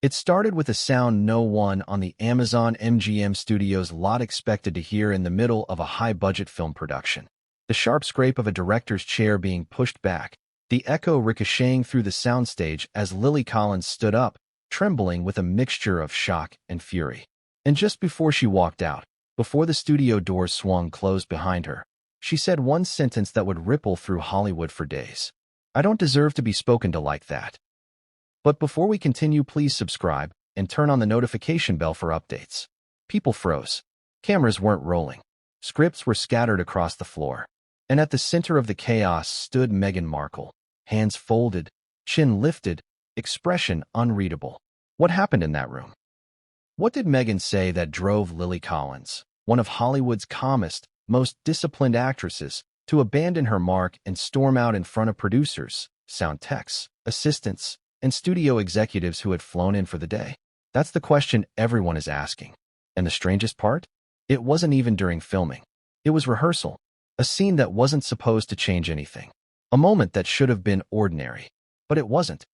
It started with a sound no one on the Amazon MGM studios lot expected to hear in the middle of a high-budget film production. The sharp scrape of a director's chair being pushed back, the echo ricocheting through the soundstage as Lily Collins stood up, trembling with a mixture of shock and fury. And just before she walked out, before the studio doors swung closed behind her, she said one sentence that would ripple through Hollywood for days. "I don't deserve to be spoken to like that." But before we continue, please subscribe and turn on the notification bell for updates. People froze. Cameras weren't rolling. Scripts were scattered across the floor. And at the center of the chaos stood Meghan Markle, hands folded, chin lifted, expression unreadable. What happened in that room? What did Meghan say that drove Lily Collins, one of Hollywood's calmest, most disciplined actresses, to abandon her mark and storm out in front of producers, sound techs, assistants, and studio executives who had flown in for the day? That's the question everyone is asking. And the strangest part? It wasn't even during filming. It was rehearsal, a scene that wasn't supposed to change anything, a moment that should have been ordinary, but it wasn't.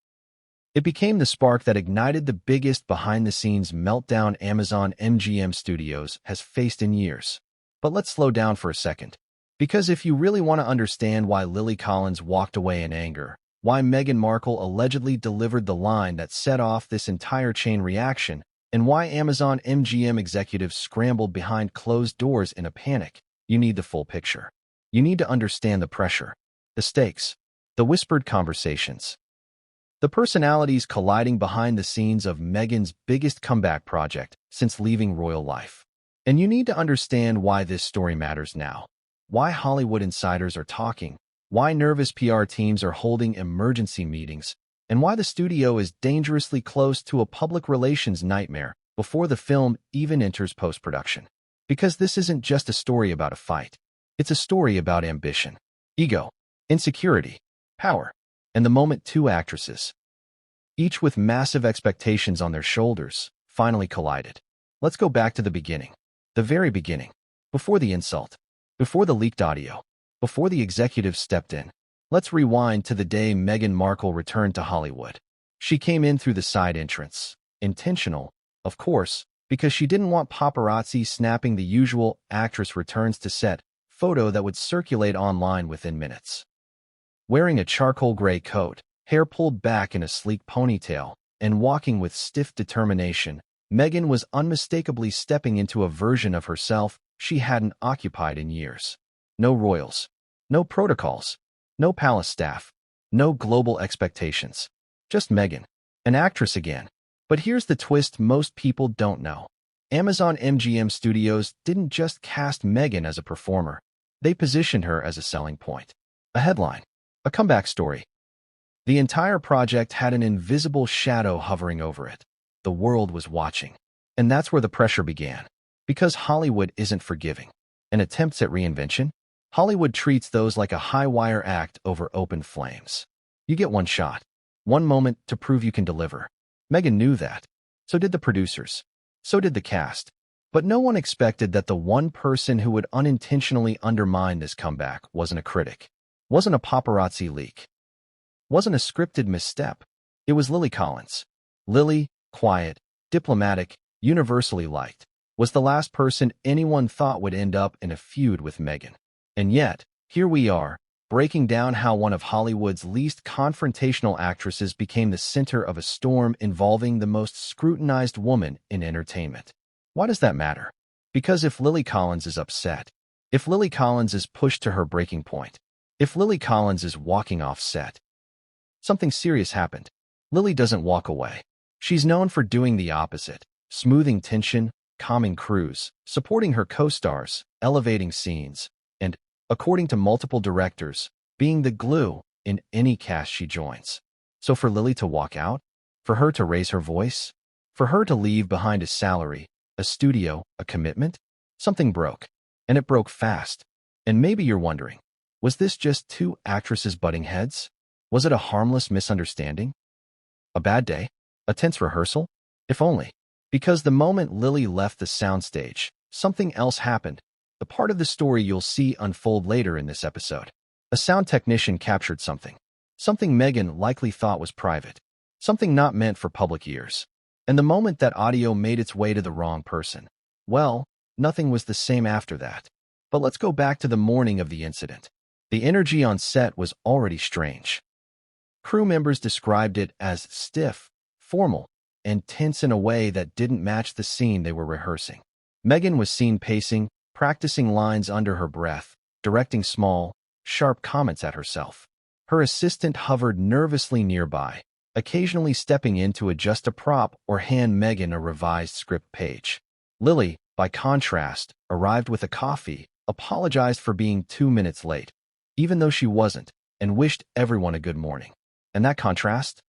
It became the spark that ignited the biggest behind-the-scenes meltdown Amazon MGM Studios has faced in years. But let's slow down for a second, because if you really want to understand why Lily Collins walked away in anger, why Meghan Markle allegedly delivered the line that set off this entire chain reaction, and why Amazon MGM executives scrambled behind closed doors in a panic, you need the full picture. You need to understand the pressure, the stakes, the whispered conversations, the personalities colliding behind the scenes of Meghan's biggest comeback project since leaving royal life. And you need to understand why this story matters now, why Hollywood insiders are talking, why nervous PR teams are holding emergency meetings, and why the studio is dangerously close to a public relations nightmare before the film even enters post-production. Because this isn't just a story about a fight. It's a story about ambition, ego, insecurity, power, and the moment two actresses, each with massive expectations on their shoulders, finally collided. Let's go back to the beginning, the very beginning, before the insult, before the leaked audio, before the executives stepped in. Let's rewind to the day Meghan Markle returned to Hollywood. She came in through the side entrance. Intentional, of course, because she didn't want paparazzi snapping the usual actress returns to set photo that would circulate online within minutes. Wearing a charcoal gray coat, hair pulled back in a sleek ponytail, and walking with stiff determination, Meghan was unmistakably stepping into a version of herself she hadn't occupied in years. No royals, no protocols, no palace staff, no global expectations. Just Meghan, an actress again. But here's the twist most people don't know. Amazon MGM Studios didn't just cast Meghan as a performer. They positioned her as a selling point, a headline, a comeback story. The entire project had an invisible shadow hovering over it. The world was watching. And that's where the pressure began. Because Hollywood isn't forgiving. And attempts at reinvention? Hollywood treats those like a high-wire act over open flames. You get one shot, one moment to prove you can deliver. Meghan knew that. So did the producers. So did the cast. But no one expected that the one person who would unintentionally undermine this comeback wasn't a critic, wasn't a paparazzi leak, wasn't a scripted misstep. It was Lily Collins. Lily, quiet, diplomatic, universally liked, was the last person anyone thought would end up in a feud with Meghan. And yet, here we are, breaking down how one of Hollywood's least confrontational actresses became the center of a storm involving the most scrutinized woman in entertainment. Why does that matter? Because if Lily Collins is upset, if Lily Collins is pushed to her breaking point, if Lily Collins is walking off set, something serious happened. Lily doesn't walk away. She's known for doing the opposite, smoothing tension, calming crews, supporting her co-stars, elevating scenes, and, according to multiple directors, being the glue in any cast she joins. So for Lily to walk out, for her to raise her voice, for her to leave behind a salary, a studio, a commitment, something broke. And it broke fast. And maybe you're wondering, was this just two actresses butting heads? Was it a harmless misunderstanding? A bad day? A tense rehearsal? If only. Because the moment Lily left the soundstage, something else happened. The part of the story you'll see unfold later in this episode. A sound technician captured something. Something Meghan likely thought was private. Something not meant for public ears. And the moment that audio made its way to the wrong person, well, nothing was the same after that. But let's go back to the morning of the incident. The energy on set was already strange. Crew members described it as stiff, formal, and tense in a way that didn't match the scene they were rehearsing. Meghan was seen pacing, practicing lines under her breath, directing small, sharp comments at herself. Her assistant hovered nervously nearby, occasionally stepping in to adjust a prop or hand Meghan a revised script page. Lily, by contrast, arrived with a coffee, apologized for being 2 minutes late, even though she wasn't, and wished everyone a good morning. And that contrast?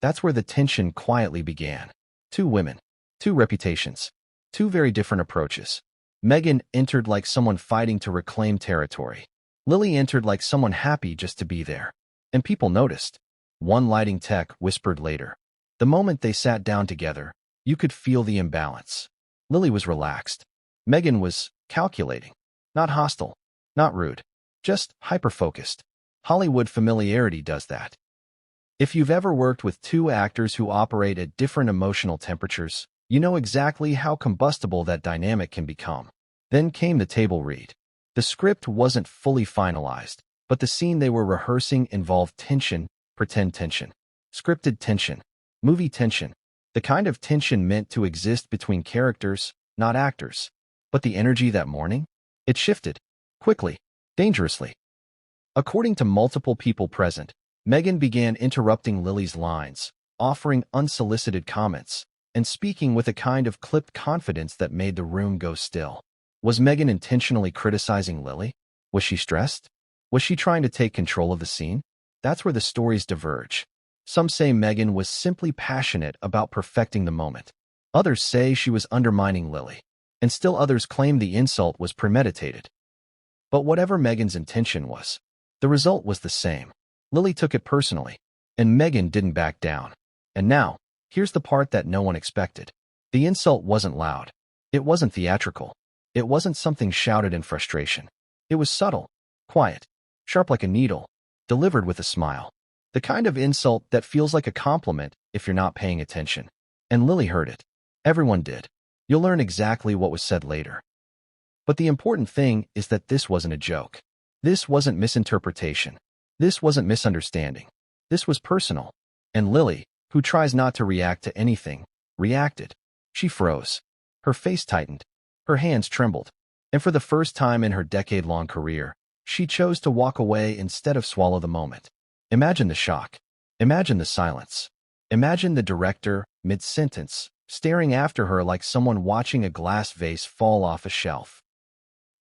That's where the tension quietly began. Two women, two reputations, two very different approaches. Meghan entered like someone fighting to reclaim territory. Lily entered like someone happy just to be there. And people noticed. One lighting tech whispered later. The moment they sat down together, you could feel the imbalance. Lily was relaxed. Meghan was calculating. Not hostile, not rude, just hyper-focused. Hollywood familiarity does that. If you've ever worked with two actors who operate at different emotional temperatures, you know exactly how combustible that dynamic can become. Then came the table read. The script wasn't fully finalized, but the scene they were rehearsing involved tension, pretend tension, scripted tension, movie tension, the kind of tension meant to exist between characters, not actors. But the energy that morning? It shifted, quickly, dangerously. According to multiple people present, Meghan began interrupting Lily's lines, offering unsolicited comments, and speaking with a kind of clipped confidence that made the room go still. Was Meghan intentionally criticizing Lily? Was she stressed? Was she trying to take control of the scene? That's where the stories diverge. Some say Meghan was simply passionate about perfecting the moment. Others say she was undermining Lily. And still others claim the insult was premeditated. But whatever Meghan's intention was, the result was the same. Lily took it personally, and Meghan didn't back down. And now, here's the part that no one expected. The insult wasn't loud. It wasn't theatrical. It wasn't something shouted in frustration. It was subtle, quiet, sharp like a needle, delivered with a smile. The kind of insult that feels like a compliment if you're not paying attention. And Lily heard it. Everyone did. You'll learn exactly what was said later. But the important thing is that this wasn't a joke. This wasn't misinterpretation. This wasn't misunderstanding. This was personal. And Lily, who tries not to react to anything, reacted. She froze. Her face tightened. Her hands trembled. And for the first time in her decade-long career, she chose to walk away instead of swallow the moment. Imagine the shock. Imagine the silence. Imagine the director, mid-sentence, staring after her like someone watching a glass vase fall off a shelf.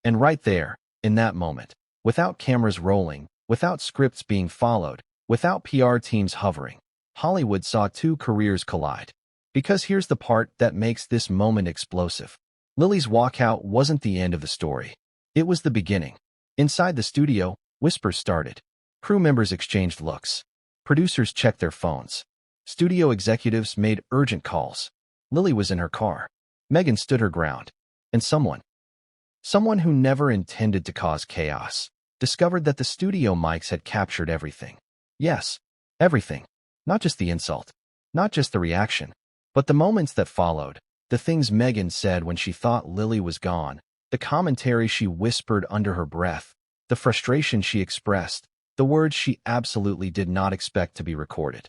And right there, in that moment, without cameras rolling, without scripts being followed, without PR teams hovering, Hollywood saw two careers collide. Because here's the part that makes this moment explosive. Lily's walkout wasn't the end of the story. It was the beginning. Inside the studio, whispers started. Crew members exchanged looks. Producers checked their phones. Studio executives made urgent calls. Lily was in her car. Meghan stood her ground. And someone who never intended to cause chaos, discovered that the studio mics had captured everything. Yes, everything. Not just the insult. Not just the reaction. But the moments that followed. The things Meghan said when she thought Lily was gone. The commentary she whispered under her breath. The frustration she expressed. The words she absolutely did not expect to be recorded.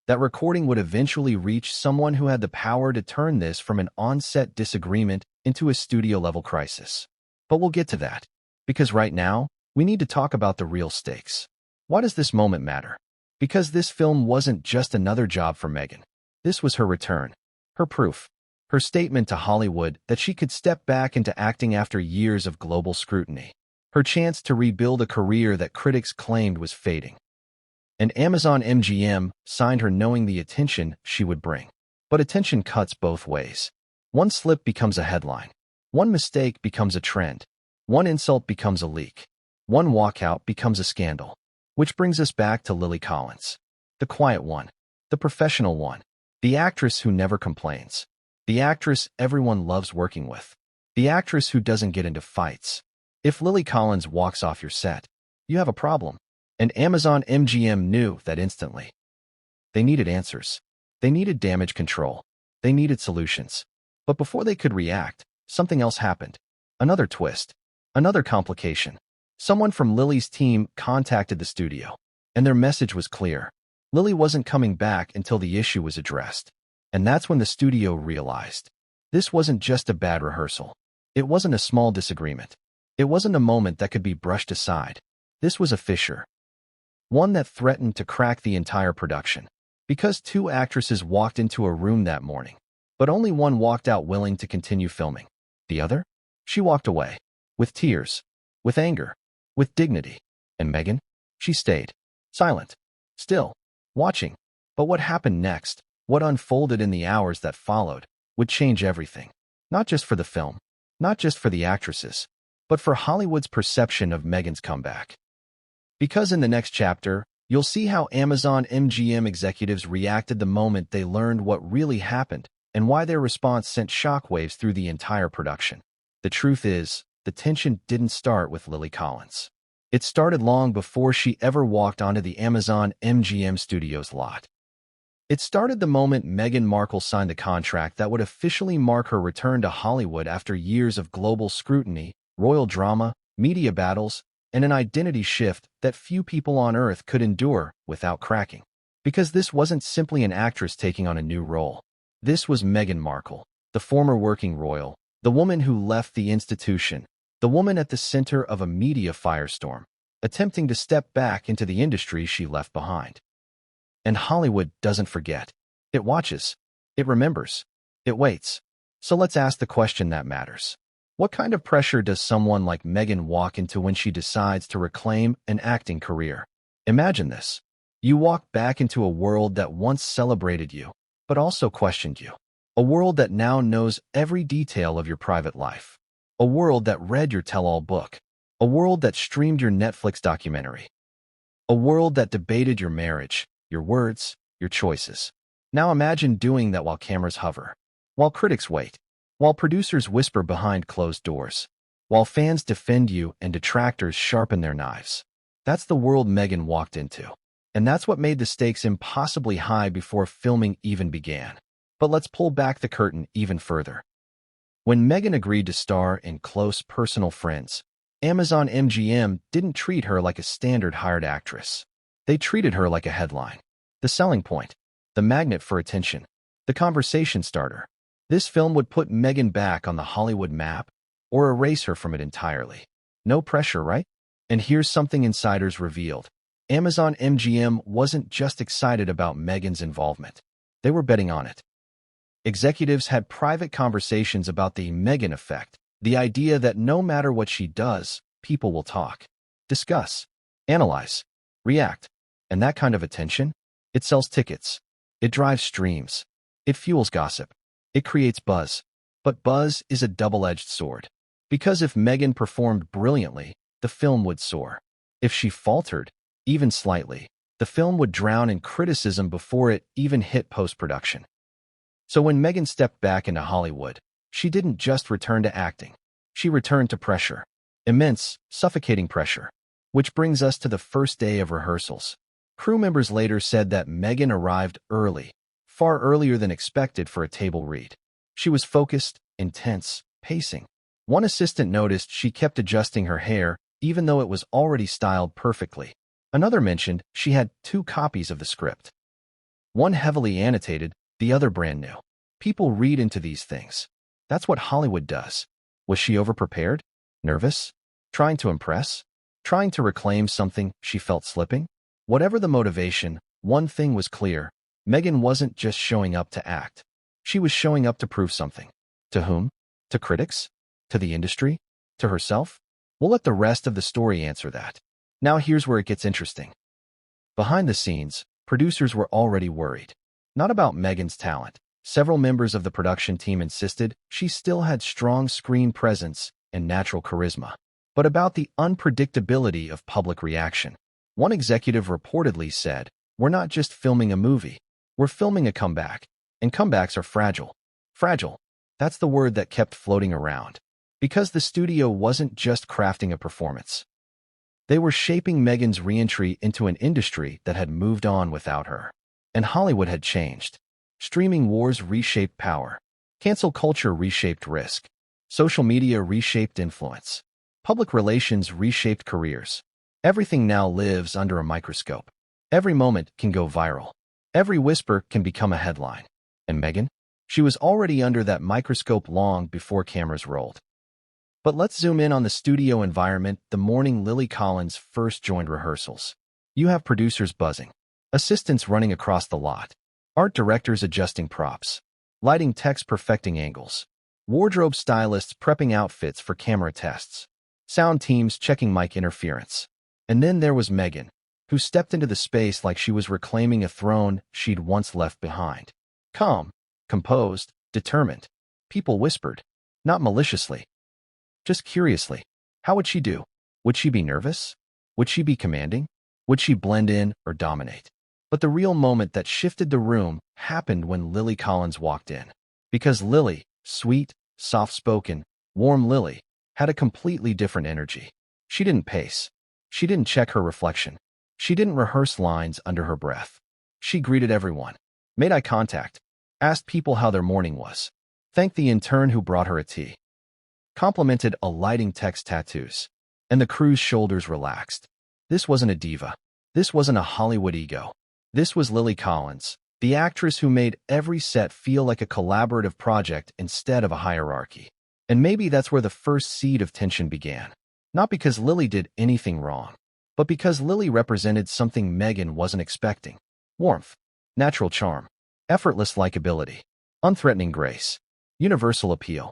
That recording would eventually reach someone who had the power to turn this from an on-set disagreement into a studio-level crisis. But we'll get to that. Because right now, we need to talk about the real stakes. Why does this moment matter? Because this film wasn't just another job for Meghan. This was her return. Her proof. Her statement to Hollywood that she could step back into acting after years of global scrutiny. Her chance to rebuild a career that critics claimed was fading. And Amazon MGM signed her knowing the attention she would bring. But attention cuts both ways. One slip becomes a headline. One mistake becomes a trend. One insult becomes a leak. One walkout becomes a scandal. Which brings us back to Lily Collins. The quiet one. The professional one. The actress who never complains. The actress everyone loves working with. The actress who doesn't get into fights. If Lily Collins walks off your set, you have a problem. And Amazon MGM knew that instantly. They needed answers. They needed damage control. They needed solutions. But before they could react, something else happened. Another twist. Another complication. Someone from Lily's team contacted the studio, and their message was clear. Lily wasn't coming back until the issue was addressed. And that's when the studio realized. This wasn't just a bad rehearsal. It wasn't a small disagreement. It wasn't a moment that could be brushed aside. This was a fissure. One that threatened to crack the entire production. Because two actresses walked into a room that morning, but only one walked out willing to continue filming. The other? She walked away. With tears. With anger. With dignity. And Meghan? She stayed. Silent. Still. Watching. But what happened next, what unfolded in the hours that followed, would change everything. Not just for the film. Not just for the actresses. But for Hollywood's perception of Meghan's comeback. Because in the next chapter, you'll see how Amazon MGM executives reacted the moment they learned what really happened and why their response sent shockwaves through the entire production. The truth is, the tension didn't start with Lily Collins. It started long before she ever walked onto the Amazon MGM Studios lot. It started the moment Meghan Markle signed the contract that would officially mark her return to Hollywood after years of global scrutiny, royal drama, media battles, and an identity shift that few people on Earth could endure without cracking. Because this wasn't simply an actress taking on a new role. This was Meghan Markle, the former working royal, the woman who left the institution, the woman at the center of a media firestorm, attempting to step back into the industry she left behind. And Hollywood doesn't forget. It watches. It remembers. It waits. So let's ask the question that matters. What kind of pressure does someone like Meghan walk into when she decides to reclaim an acting career? Imagine this. You walk back into a world that once celebrated you, but also questioned you. A world that now knows every detail of your private life. A world that read your tell-all book. A world that streamed your Netflix documentary. A world that debated your marriage, your words, your choices. Now imagine doing that while cameras hover, while critics wait, while producers whisper behind closed doors, while fans defend you and detractors sharpen their knives. That's the world Meghan walked into. And that's what made the stakes impossibly high before filming even began. But let's pull back the curtain even further. When Meghan agreed to star in Close Personal Friends, Amazon MGM didn't treat her like a standard hired actress. They treated her like a headline. The selling point. The magnet for attention. The conversation starter. This film would put Meghan back on the Hollywood map or erase her from it entirely. No pressure, right? And here's something insiders revealed. Amazon MGM wasn't just excited about Meghan's involvement. They were betting on it. Executives had private conversations about the Meghan effect, the idea that no matter what she does, people will talk, discuss, analyze, react. And that kind of attention, it sells tickets. It drives streams. It fuels gossip. It creates buzz. But buzz is a double-edged sword. Because if Meghan performed brilliantly, the film would soar. If she faltered, even slightly, the film would drown in criticism before it even hit post-production. So when Meghan stepped back into Hollywood, she didn't just return to acting. She returned to pressure. Immense, suffocating pressure. Which brings us to the first day of rehearsals. Crew members later said that Meghan arrived early, far earlier than expected for a table read. She was focused, intense, pacing. One assistant noticed she kept adjusting her hair, even though it was already styled perfectly. Another mentioned she had 2 copies of the script. One heavily annotated, the other brand new. People read into these things. That's what Hollywood does. Was she overprepared? Nervous? Trying to impress? Trying to reclaim something she felt slipping? Whatever the motivation, one thing was clear. Meghan wasn't just showing up to act. She was showing up to prove something. To whom? To critics? To the industry? To herself? We'll let the rest of the story answer that. Now here's where it gets interesting. Behind the scenes, producers were already worried. Not about Meghan's talent. Several members of the production team insisted she still had strong screen presence and natural charisma. But about the unpredictability of public reaction. One executive reportedly said, "We're not just filming a movie. We're filming a comeback. And comebacks are fragile." Fragile. That's the word that kept floating around. Because the studio wasn't just crafting a performance. They were shaping Meghan's re-entry into an industry that had moved on without her. And Hollywood had changed. Streaming wars reshaped power. Cancel culture reshaped risk. Social media reshaped influence. Public relations reshaped careers. Everything now lives under a microscope. Every moment can go viral. Every whisper can become a headline. And Meghan? She was already under that microscope long before cameras rolled. But let's zoom in on the studio environment the morning Lily Collins first joined rehearsals. You have producers buzzing, assistants running across the lot, art directors adjusting props, lighting techs perfecting angles, wardrobe stylists prepping outfits for camera tests, sound teams checking mic interference. And then there was Meghan, who stepped into the space like she was reclaiming a throne she'd once left behind. Calm, composed, determined. People whispered, not maliciously, just curiously. How would she do? Would she be nervous? Would she be commanding? Would she blend in or dominate? But the real moment that shifted the room happened when Lily Collins walked in. Because Lily, sweet, soft-spoken, warm Lily, had a completely different energy. She didn't pace. She didn't check her reflection. She didn't rehearse lines under her breath. She greeted everyone, made eye contact, asked people how their morning was, thanked the intern who brought her a tea, complimented a lighting tech's tattoos, and the crew's shoulders relaxed. This wasn't a diva. This wasn't a Hollywood ego. This was Lily Collins, the actress who made every set feel like a collaborative project instead of a hierarchy. And maybe that's where the first seed of tension began. Not because Lily did anything wrong, but because Lily represented something Meghan wasn't expecting. Warmth, natural charm, effortless likability, unthreatening grace, universal appeal.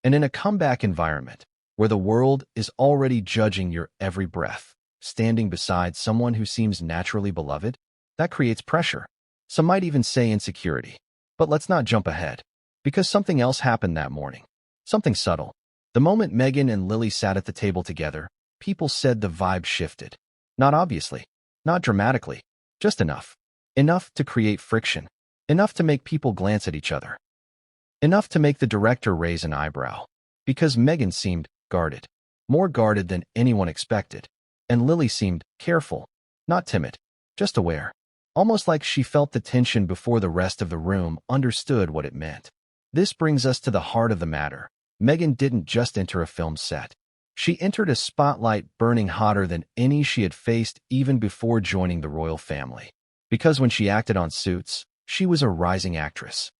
And in a comeback environment, where the world is already judging your every breath, standing beside someone who seems naturally beloved, that creates pressure. Some might even say insecurity. But let's not jump ahead, because something else happened that morning. Something subtle. The moment Meghan and Lily sat at the table together, people said the vibe shifted. Not obviously, not dramatically, just enough. Enough to create friction. Enough to make people glance at each other. Enough to make the director raise an eyebrow. Because Meghan seemed guarded. More guarded than anyone expected. And Lily seemed careful, not timid, just aware. Almost like she felt the tension before the rest of the room understood what it meant. This brings us to the heart of the matter. Meghan didn't just enter a film set. She entered a spotlight burning hotter than any she had faced even before joining the royal family. Because when she acted on Suits, she was a rising actress.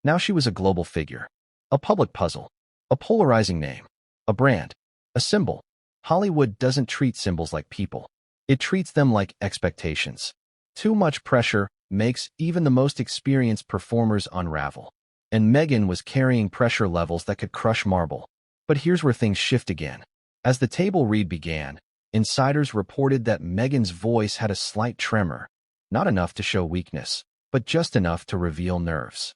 Now she was a global figure, a public puzzle, a polarizing name, a brand, a symbol. Hollywood doesn't treat symbols like people. It treats them like expectations. Too much pressure makes even the most experienced performers unravel. And Meghan was carrying pressure levels that could crush marble. But here's where things shift again. As the table read began, insiders reported that Meghan's voice had a slight tremor, not enough to show weakness, but just enough to reveal nerves.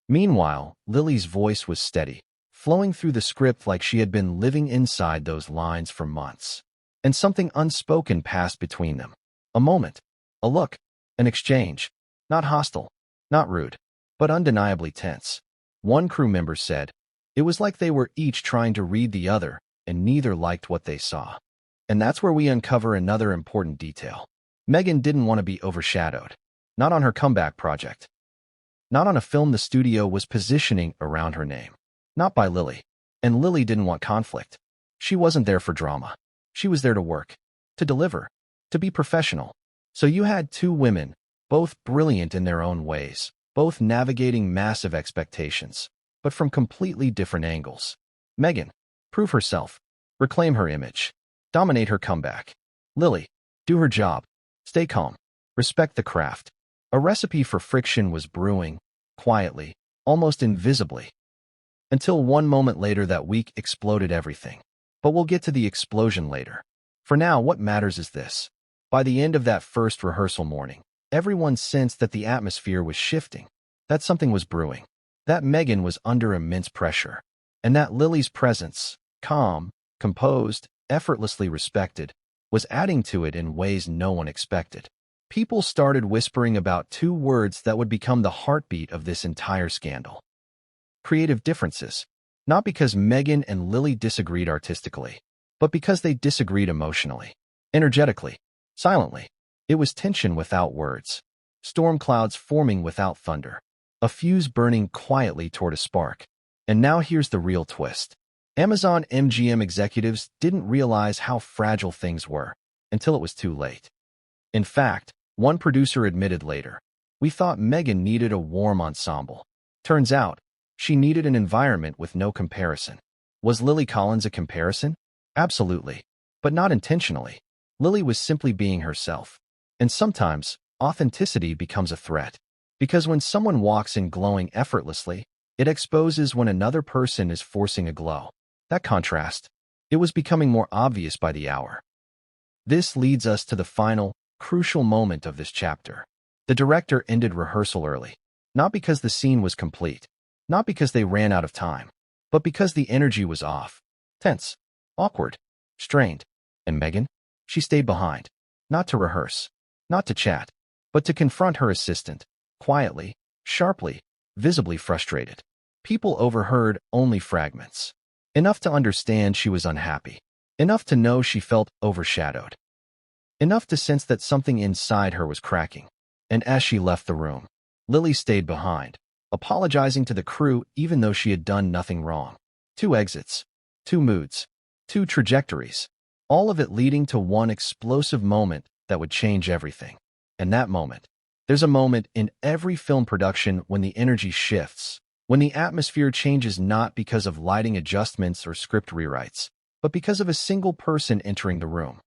Meanwhile, Lily's voice was steady, flowing through the script like she had been living inside those lines for months. And something unspoken passed between them. A moment, a look, an exchange. Not hostile, not rude, but undeniably tense. One crew member said, it was like they were each trying to read the other, and neither liked what they saw. And that's where we uncover another important detail. Meghan didn't want to be overshadowed. Not on her comeback project. Not on a film the studio was positioning around her name. Not by Lily. And Lily didn't want conflict. She wasn't there for drama. She was there to work, to deliver, to be professional. So you had two women, both brilliant in their own ways, both navigating massive expectations, but from completely different angles. Meghan, prove herself, reclaim her image, dominate her comeback. Lily, do her job, stay calm, respect the craft. A recipe for friction was brewing, quietly, almost invisibly. Until one moment later that week exploded everything. But we'll get to the explosion later. For now, what matters is this. By the end of that first rehearsal morning, everyone sensed that the atmosphere was shifting, that something was brewing, that Meghan was under immense pressure, and that Lily's presence, calm, composed, effortlessly respected, was adding to it in ways no one expected. People started whispering about two words that would become the heartbeat of this entire scandal. Creative differences. Not because Meghan and Lily disagreed artistically, but because they disagreed emotionally, energetically, silently. It was tension without words. storm clouds forming without thunder, a fuse burning quietly toward a spark. And now here's the real twist. Amazon MGM executives didn't realize how fragile things were until it was too late. In fact, one producer admitted later, "We thought Meghan needed a warm ensemble. Turns out, she needed an environment with no comparison." Was Lily Collins a comparison? Absolutely, but not intentionally. Lily was simply being herself. And sometimes, authenticity becomes a threat. Because when someone walks in glowing effortlessly, it exposes when another person is forcing a glow. That contrast, it was becoming more obvious by the hour. This leads us to the final, crucial moment of this chapter. The director ended rehearsal early. Not because the scene was complete, not because they ran out of time, but because the energy was off. Tense, awkward, strained. And Meghan? She stayed behind. Not to rehearse, not to chat, but to confront her assistant, quietly, sharply, visibly frustrated. People overheard only fragments. Enough to understand she was unhappy. Enough to know she felt overshadowed. Enough to sense that something inside her was cracking. And as she left the room, Lily stayed behind, apologizing to the crew even though she had done nothing wrong. 2 exits, 2 moods, 2 trajectories, all of it leading to one explosive moment that would change everything. And that moment. There's a moment in every film production when the energy shifts, when the atmosphere changes not because of lighting adjustments or script rewrites, but because of a single person entering the room.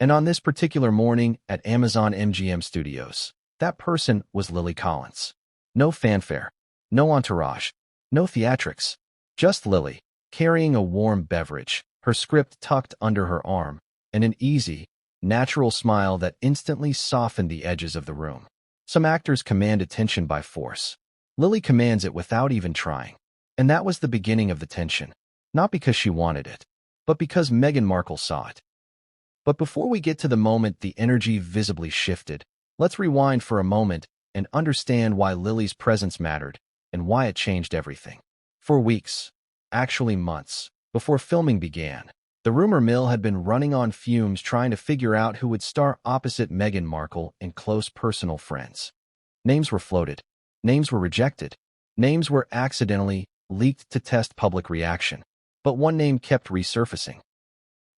And on this particular morning at Amazon MGM Studios, that person was Lily Collins. No fanfare, no entourage, no theatrics, just Lily, carrying a warm beverage, her script tucked under her arm, and an easy, natural smile that instantly softened the edges of the room. Some actors command attention by force. Lily commands it without even trying. And that was the beginning of the tension. Not because she wanted it, but because Meghan Markle saw it. But before we get to the moment the energy visibly shifted, let's rewind for a moment and understand why Lily's presence mattered and why it changed everything. For weeks, actually months, before filming began, the rumor mill had been running on fumes trying to figure out who would star opposite Meghan Markle and close personal friends. Names were floated. Names were rejected. Names were accidentally leaked to test public reaction. But one name kept resurfacing.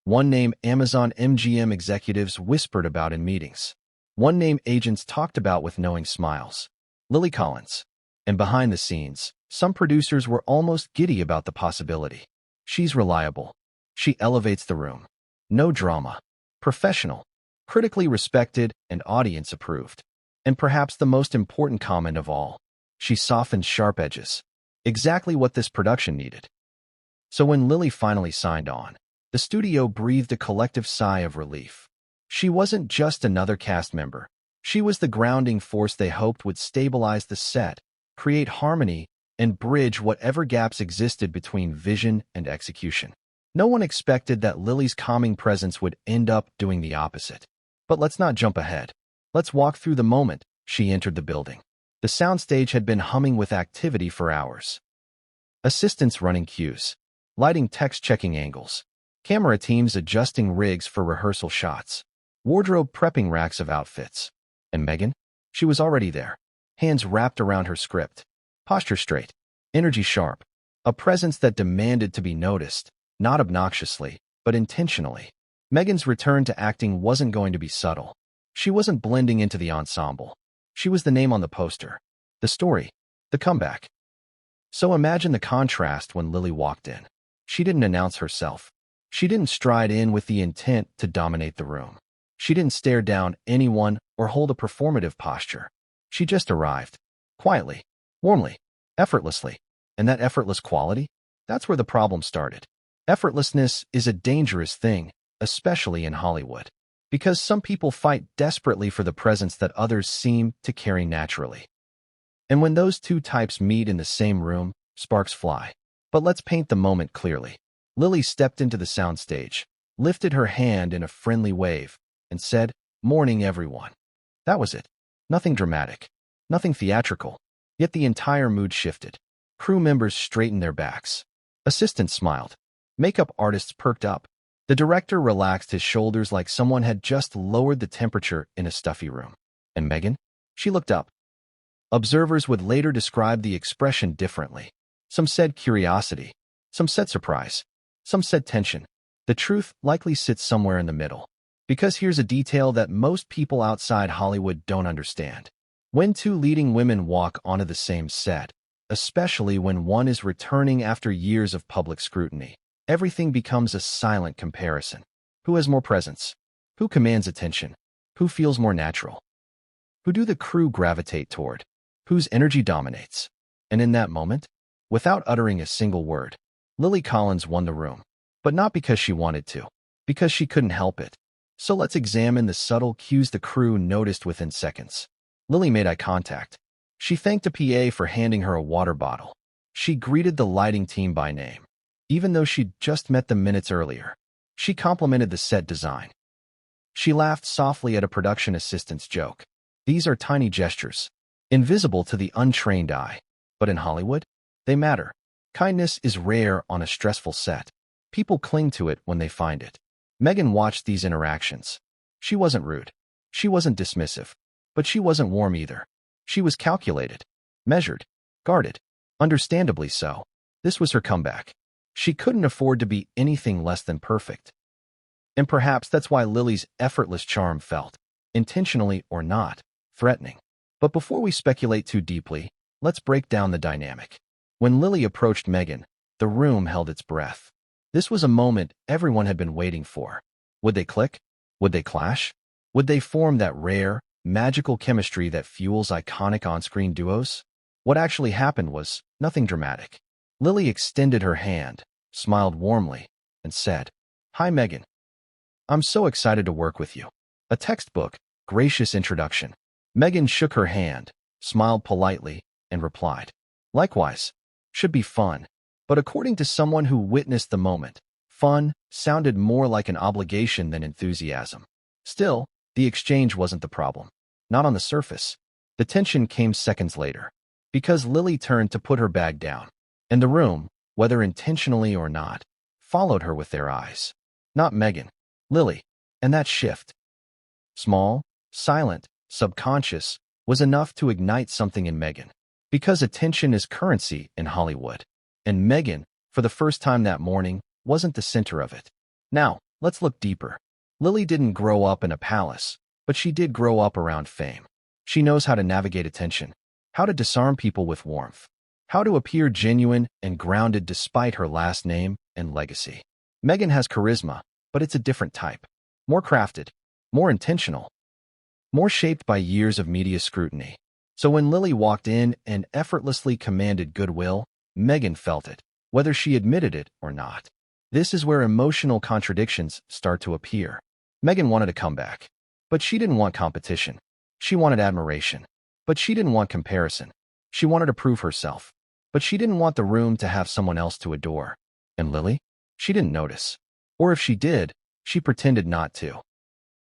One name Amazon MGM executives whispered about in meetings. One name agents talked about with knowing smiles. Lily Collins. And behind the scenes, some producers were almost giddy about the possibility. She's reliable. She elevates the room. No drama. Professional. Critically respected and audience approved. And perhaps the most important comment of all, she softened sharp edges. Exactly what this production needed. So when Lily finally signed on, the studio breathed a collective sigh of relief. She wasn't just another cast member. She was the grounding force they hoped would stabilize the set, create harmony, and bridge whatever gaps existed between vision and execution. No one expected that Lily's calming presence would end up doing the opposite. But let's not jump ahead. Let's walk through the moment she entered the building. The soundstage had been humming with activity for hours. Assistants running cues, lighting text-checking angles, camera teams adjusting rigs for rehearsal shots, wardrobe prepping racks of outfits. And Meghan? She was already there, hands wrapped around her script, posture straight, energy sharp, a presence that demanded to be noticed, not obnoxiously, but intentionally. Meghan's return to acting wasn't going to be subtle. She wasn't blending into the ensemble. She was the name on the poster, the story, the comeback. So imagine the contrast when Lily walked in. She didn't announce herself. She didn't stride in with the intent to dominate the room. She didn't stare down anyone or hold a performative posture. She just arrived, quietly, warmly, effortlessly. And that effortless quality, that's where the problem started. Effortlessness is a dangerous thing, especially in Hollywood, because some people fight desperately for the presence that others seem to carry naturally. And when those two types meet in the same room, sparks fly. But let's paint the moment clearly. Lily stepped into the soundstage, lifted her hand in a friendly wave, and said, "Morning, everyone." That was it. Nothing dramatic, nothing theatrical. Yet the entire mood shifted. Crew members straightened their backs. Assistants smiled. Makeup artists perked up. The director relaxed his shoulders like someone had just lowered the temperature in a stuffy room. And Meghan? She looked up. Observers would later describe the expression differently. Some said curiosity, some said surprise, some said tension. The truth likely sits somewhere in the middle. Because here's a detail that most people outside Hollywood don't understand. When two leading women walk onto the same set, especially when one is returning after years of public scrutiny, everything becomes a silent comparison. Who has more presence? Who commands attention? Who feels more natural? Who do the crew gravitate toward? Whose energy dominates? And in that moment, without uttering a single word, Lily Collins won the room. But not because she wanted to, because she couldn't help it. So let's examine the subtle cues the crew noticed within seconds. Lily made eye contact. She thanked a PA for handing her a water bottle. She greeted the lighting team by name, even though she'd just met them minutes earlier. She complimented the set design. She laughed softly at a production assistant's joke. These are tiny gestures, invisible to the untrained eye. But in Hollywood, they matter. Kindness is rare on a stressful set. People cling to it when they find it. Meghan watched these interactions. She wasn't rude. She wasn't dismissive. But she wasn't warm either. She was calculated, measured, guarded. Understandably so. This was her comeback. She couldn't afford to be anything less than perfect. And perhaps that's why Lily's effortless charm felt, intentionally or not, threatening. But before we speculate too deeply, let's break down the dynamic. When Lily approached Meghan, the room held its breath. This was a moment everyone had been waiting for. Would they click? Would they clash? Would they form that rare, magical chemistry that fuels iconic on-screen duos? What actually happened was nothing dramatic. Lily extended her hand, smiled warmly, and said, "Hi, Meghan. I'm so excited to work with you." A textbook, gracious introduction. Meghan shook her hand, smiled politely, and replied, "Likewise. Should be fun." But according to someone who witnessed the moment, fun sounded more like an obligation than enthusiasm. Still, the exchange wasn't the problem. Not on the surface. The tension came seconds later, because Lily turned to put her bag down, and the room, whether intentionally or not, followed her with their eyes. Not Meghan, Lily, and that shift, small, silent, subconscious, was enough to ignite something in Meghan. Because attention is currency in Hollywood. And Meghan, for the first time that morning, wasn't the center of it. Now, let's look deeper. Lily didn't grow up in a palace, but she did grow up around fame. She knows how to navigate attention, how to disarm people with warmth, how to appear genuine and grounded despite her last name and legacy. Meghan has charisma, but it's a different type. More crafted, more intentional, more shaped by years of media scrutiny. So when Lily walked in and effortlessly commanded goodwill, Meghan felt it, whether she admitted it or not. This is where emotional contradictions start to appear. Meghan wanted a comeback, but she didn't want competition. She wanted admiration, but she didn't want comparison. She wanted to prove herself, but she didn't want the room to have someone else to adore. And Lily? She didn't notice. Or if she did, she pretended not to.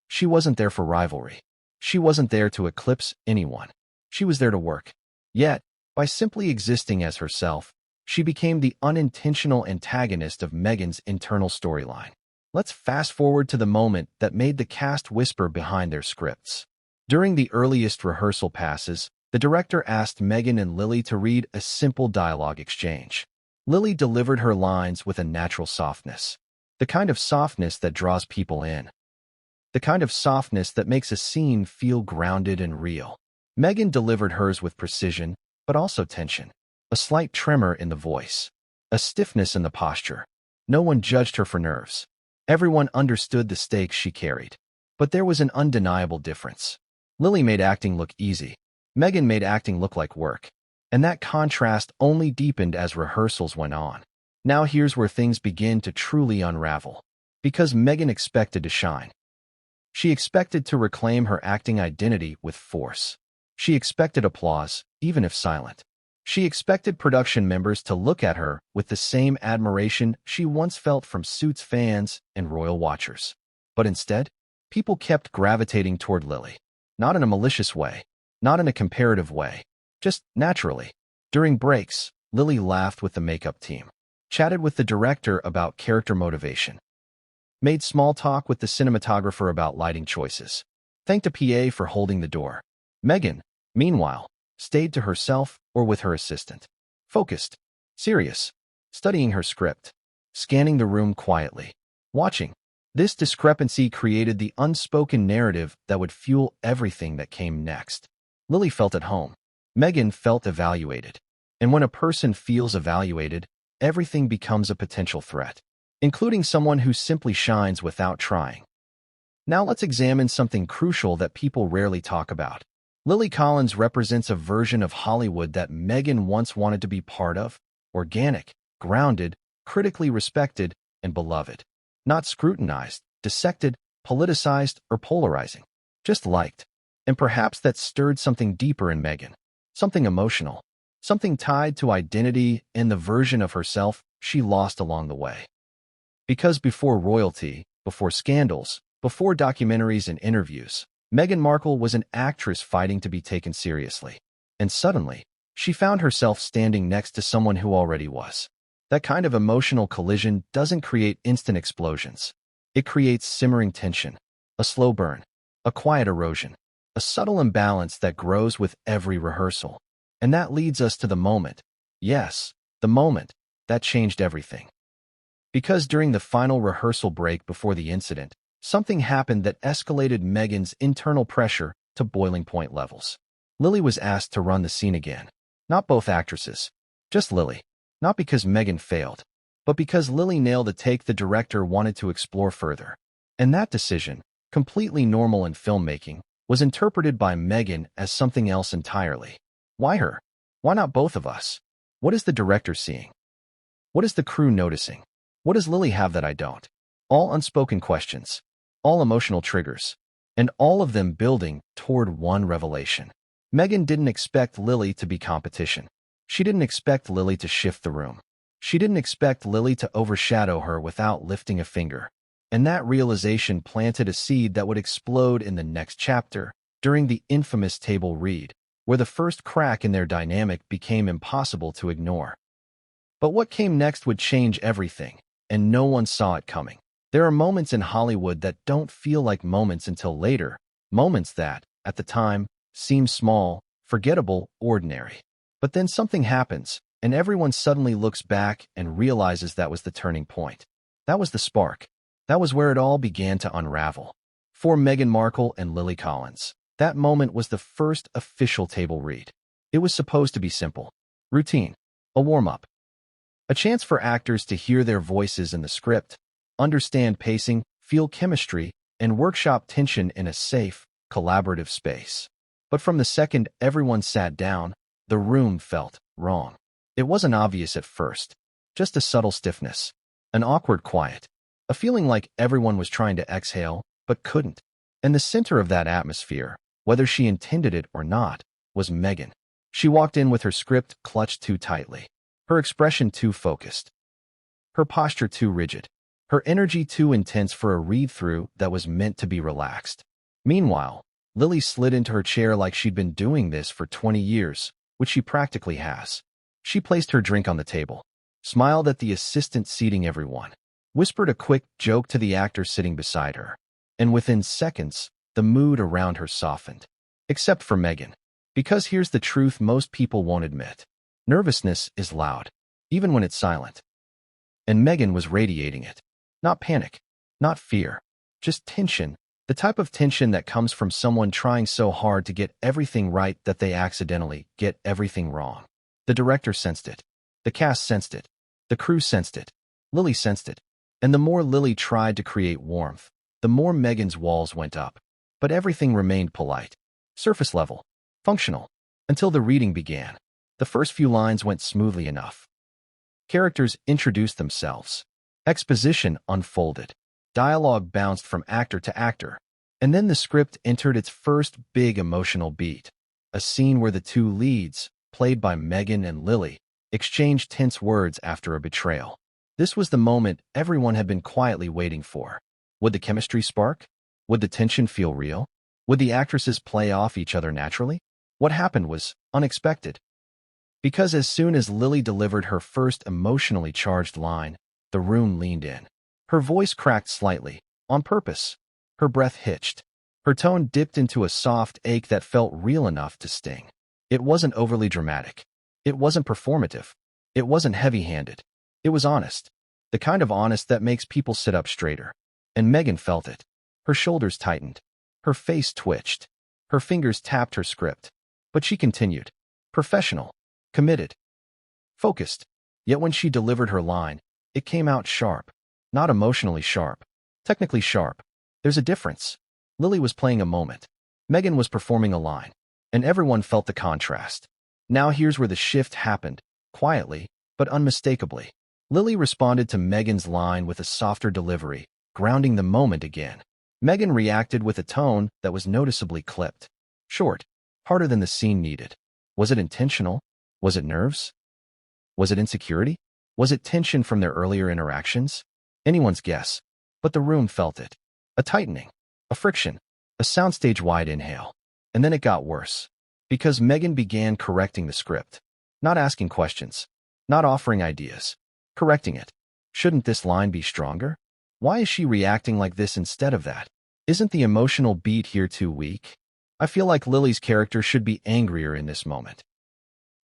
She wasn't there for rivalry. She wasn't there to eclipse anyone. She was there to work. Yet, by simply existing as herself, she became the unintentional antagonist of Meghan's internal storyline. Let's fast forward to the moment that made the cast whisper behind their scripts. During the earliest rehearsal passes, the director asked Meghan and Lily to read a simple dialogue exchange. Lily delivered her lines with a natural softness. The kind of softness that draws people in. The kind of softness that makes a scene feel grounded and real. Meghan delivered hers with precision, but also tension. A slight tremor in the voice. A stiffness in the posture. No one judged her for nerves. Everyone understood the stakes she carried. But there was an undeniable difference. Lily made acting look easy. Meghan made acting look like work. And that contrast only deepened as rehearsals went on. Now here's where things begin to truly unravel. Because Meghan expected to shine. She expected to reclaim her acting identity with force. She expected applause, even if silent. She expected production members to look at her with the same admiration she once felt from Suits fans and royal watchers. But instead, people kept gravitating toward Lily. Not in a malicious way, not in a comparative way, just naturally. During breaks, Lily laughed with the makeup team, chatted with the director about character motivation, made small talk with the cinematographer about lighting choices, thanked a PA for holding the door. Meghan, Meanwhile, stayed to herself or with her assistant. Focused, serious, studying her script, scanning the room quietly, watching. This discrepancy created the unspoken narrative that would fuel everything that came next. Lily felt at home. Meghan felt evaluated. And when a person feels evaluated, everything becomes a potential threat, including someone who simply shines without trying. Now let's examine something crucial that people rarely talk about. Lily Collins represents a version of Hollywood that Meghan once wanted to be part of: organic, grounded, critically respected, and beloved. Not scrutinized, dissected, politicized, or polarizing. Just liked. And perhaps that stirred something deeper in Meghan. Something emotional. Something tied to identity and the version of herself she lost along the way. Because before royalty, before scandals, before documentaries and interviews, Meghan Markle was an actress fighting to be taken seriously. And suddenly, she found herself standing next to someone who already was. That kind of emotional collision doesn't create instant explosions. It creates simmering tension, a slow burn, a quiet erosion, a subtle imbalance that grows with every rehearsal. And that leads us to the moment. Yes, the moment that changed everything. Because during the final rehearsal break before the incident, something happened that escalated Meghan's internal pressure to boiling point levels. Lily was asked to run the scene again. Not both actresses, just Lily. Not because Meghan failed, but because Lily nailed a take the director wanted to explore further. And that decision, completely normal in filmmaking, was interpreted by Meghan as something else entirely. Why her? Why not both of us? What is the director seeing? What is the crew noticing? What does Lily have that I don't? All unspoken questions, all emotional triggers, and all of them building toward one revelation. Meghan didn't expect Lily to be competition. She didn't expect Lily to shift the room. She didn't expect Lily to overshadow her without lifting a finger. And that realization planted a seed that would explode in the next chapter, during the infamous table read, where the first crack in their dynamic became impossible to ignore. But what came next would change everything, and no one saw it coming. There are moments in Hollywood that don't feel like moments until later, moments that, at the time, seem small, forgettable, ordinary. But then something happens, and everyone suddenly looks back and realizes that was the turning point. That was the spark. That was where it all began to unravel. For Meghan Markle and Lily Collins, that moment was the first official table read. It was supposed to be simple, routine, a warm-up, a chance for actors to hear their voices in the script, understand pacing, feel chemistry, and workshop tension in a safe, collaborative space. But from the second everyone sat down, the room felt wrong. It wasn't obvious at first, just a subtle stiffness, an awkward quiet, a feeling like everyone was trying to exhale but couldn't. And the center of that atmosphere, whether she intended it or not, was Meghan. She walked in with her script clutched too tightly, her expression too focused, her posture too rigid, her energy too intense for a read-through that was meant to be relaxed. Meanwhile, Lily slid into her chair like she'd been doing this for 20 years, which she practically has. She placed her drink on the table, smiled at the assistant seating everyone, whispered a quick joke to the actor sitting beside her, and within seconds, the mood around her softened. Except for Meghan. Because here's the truth most people won't admit. Nervousness is loud, even when it's silent. And Meghan was radiating it. Not panic, not fear, just tension, the type of tension that comes from someone trying so hard to get everything right that they accidentally get everything wrong. The director sensed it. The cast sensed it. The crew sensed it. Lily sensed it. And the more Lily tried to create warmth, the more Meghan's walls went up. But everything remained polite, surface level, functional, until the reading began. The first few lines went smoothly enough. Characters introduced themselves. Exposition unfolded. Dialogue bounced from actor to actor. And then the script entered its first big emotional beat. A scene where the two leads, played by Meghan and Lily, exchanged tense words after a betrayal. This was the moment everyone had been quietly waiting for. Would the chemistry spark? Would the tension feel real? Would the actresses play off each other naturally? What happened was unexpected. Because as soon as Lily delivered her first emotionally charged line, the room leaned in. Her voice cracked slightly, on purpose. Her breath hitched. Her tone dipped into a soft ache that felt real enough to sting. It wasn't overly dramatic. It wasn't performative. It wasn't heavy-handed. It was honest. The kind of honest that makes people sit up straighter. And Meghan felt it. Her shoulders tightened. Her face twitched. Her fingers tapped her script. But she continued. Professional. Committed. Focused. Yet when she delivered her line, it came out sharp. Not emotionally sharp. Technically sharp. There's a difference. Lily was playing a moment. Meghan was performing a line. And everyone felt the contrast. Now here's where the shift happened. Quietly, but unmistakably. Lily responded to Meghan's line with a softer delivery, grounding the moment again. Meghan reacted with a tone that was noticeably clipped. Short. Harder than the scene needed. Was it intentional? Was it nerves? Was it insecurity? Was it tension from their earlier interactions? Anyone's guess. But the room felt it. A tightening. A friction. A soundstage-wide inhale. And then it got worse. Because Meghan began correcting the script. Not asking questions. Not offering ideas. Correcting it. Shouldn't this line be stronger? Why is she reacting like this instead of that? Isn't the emotional beat here too weak? I feel like Lily's character should be angrier in this moment.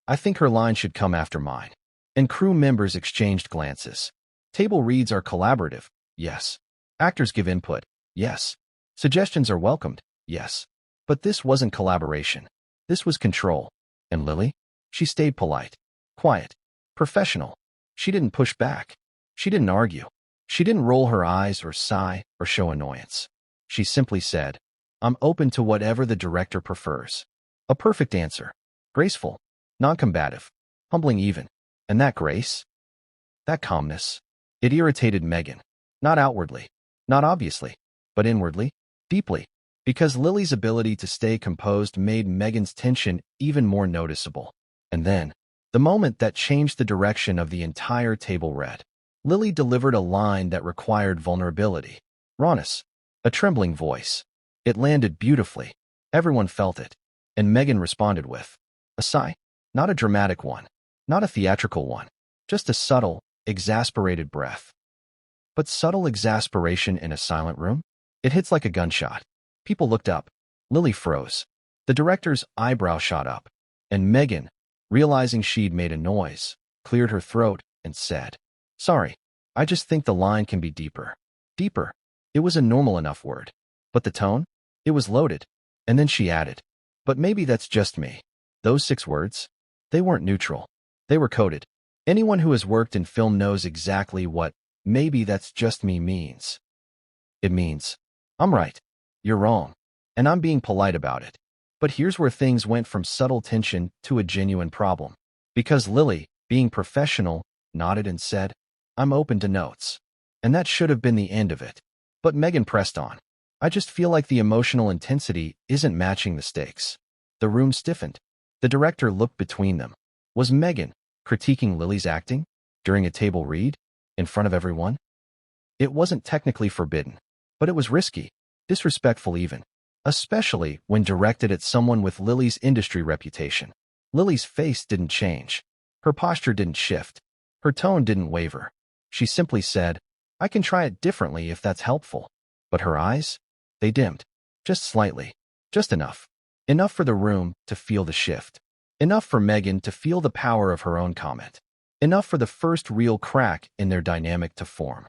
I think her line should come after mine. And crew members exchanged glances. Table reads are collaborative, yes. Actors give input, yes. Suggestions are welcomed, yes. But this wasn't collaboration. This was control. And Lily? She stayed polite, quiet, professional. She didn't push back. She didn't argue. She didn't roll her eyes or sigh or show annoyance. She simply said, I'm open to whatever the director prefers. A perfect answer. Graceful, non-combative, humbling even. And that grace? That calmness? It irritated Meghan. Not outwardly, not obviously, but inwardly, deeply. Because Lily's ability to stay composed made Meghan's tension even more noticeable. And then, the moment that changed the direction of the entire table read. Lily delivered a line that required vulnerability. Rawness. A trembling voice. It landed beautifully. Everyone felt it. And Meghan responded with a sigh. Not a dramatic one. Not a theatrical one. Just a subtle, exasperated breath. But subtle exasperation in a silent room? It hits like a gunshot. People looked up. Lily froze. The director's eyebrow shot up. And Meghan, realizing she'd made a noise, cleared her throat and said, Sorry, I just think the line can be deeper. Deeper. It was a normal enough word. But the tone? It was loaded. And then she added, But maybe that's just me. Those 6 words? They weren't neutral. They were coded. Anyone who has worked in film knows exactly what maybe that's just me means. It means, I'm right. You're wrong. And I'm being polite about it. But here's where things went from subtle tension to a genuine problem. Because Lily, being professional, nodded and said, I'm open to notes. And that should have been the end of it. But Meghan pressed on. I just feel like the emotional intensity isn't matching the stakes. The room stiffened. The director looked between them. Was Meghan critiquing Lily's acting? During a table read? In front of everyone? It wasn't technically forbidden. But it was risky. Disrespectful even. Especially when directed at someone with Lily's industry reputation. Lily's face didn't change. Her posture didn't shift. Her tone didn't waver. She simply said, I can try it differently if that's helpful. But her eyes? They dimmed. Just slightly. Just enough. Enough for the room to feel the shift. Enough for Meghan to feel the power of her own comment. Enough for the first real crack in their dynamic to form.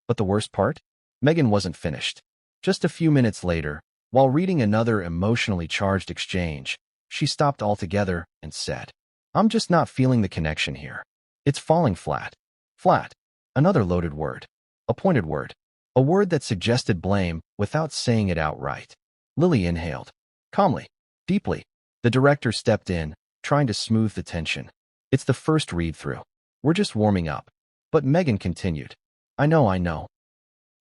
But the worst part? Meghan wasn't finished. Just a few minutes later, while reading another emotionally charged exchange, she stopped altogether and said, I'm just not feeling the connection here. It's falling flat. Flat. Another loaded word. A pointed word. A word that suggested blame without saying it outright. Lily inhaled. Calmly. Deeply. The director stepped in, trying to smooth the tension. It's the first read-through. We're just warming up. But Meghan continued. I know.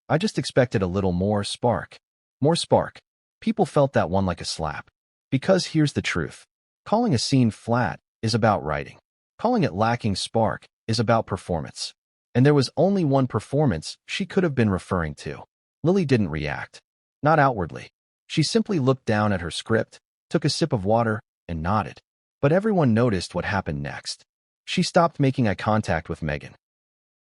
I just expected a little more spark. More spark. People felt that one like a slap. Because here's the truth. Calling a scene flat is about writing. Calling it lacking spark is about performance. And there was only one performance she could have been referring to. Lily didn't react. Not outwardly. She simply looked down at her script, took a sip of water, and nodded. But everyone noticed what happened next. She stopped making eye contact with Meghan.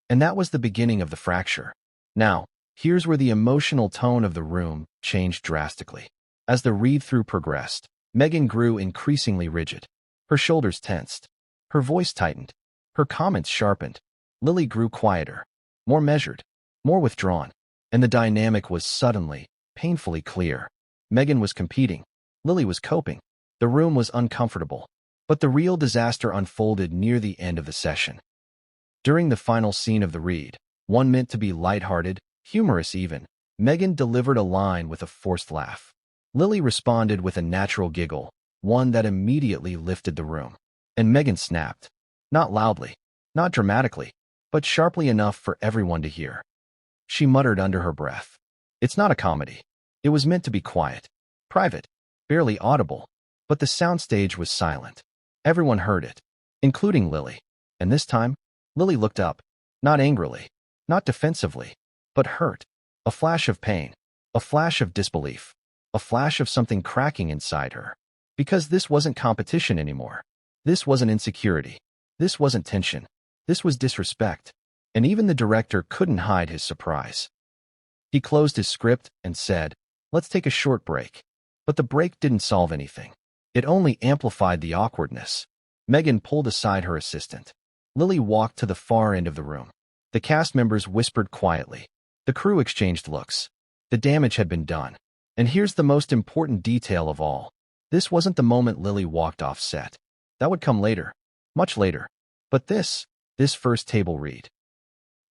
And that was the beginning of the fracture. Now, Here's where the emotional tone of the room changed drastically. As the read-through progressed, Meghan grew increasingly rigid. Her shoulders tensed. Her voice tightened. Her comments sharpened. Lily grew quieter, more measured, more withdrawn, and the dynamic was suddenly, painfully clear. Meghan was competing. Lily was coping. The room was uncomfortable. But the real disaster unfolded near the end of the session. During the final scene of the read, one meant to be lighthearted, humorous even, Meghan delivered a line with a forced laugh. Lily responded with a natural giggle, one that immediately lifted the room. And Meghan snapped. Not loudly, not dramatically, but sharply enough for everyone to hear. She muttered under her breath. It's not a comedy. It was meant to be quiet, private, barely audible, but the soundstage was silent. Everyone heard it, including Lily. And this time, Lily looked up, not angrily, not defensively, but hurt. A flash of pain, a flash of disbelief, a flash of something cracking inside her. Because this wasn't competition anymore. This wasn't insecurity. This wasn't tension. This was disrespect. And even the director couldn't hide his surprise. He closed his script and said, "Let's take a short break." But the break didn't solve anything. It only amplified the awkwardness. Meghan pulled aside her assistant. Lily walked to the far end of the room. The cast members whispered quietly. The crew exchanged looks. The damage had been done. And here's the most important detail of all. This wasn't the moment Lily walked off set. That would come later. Much later. But this first table read.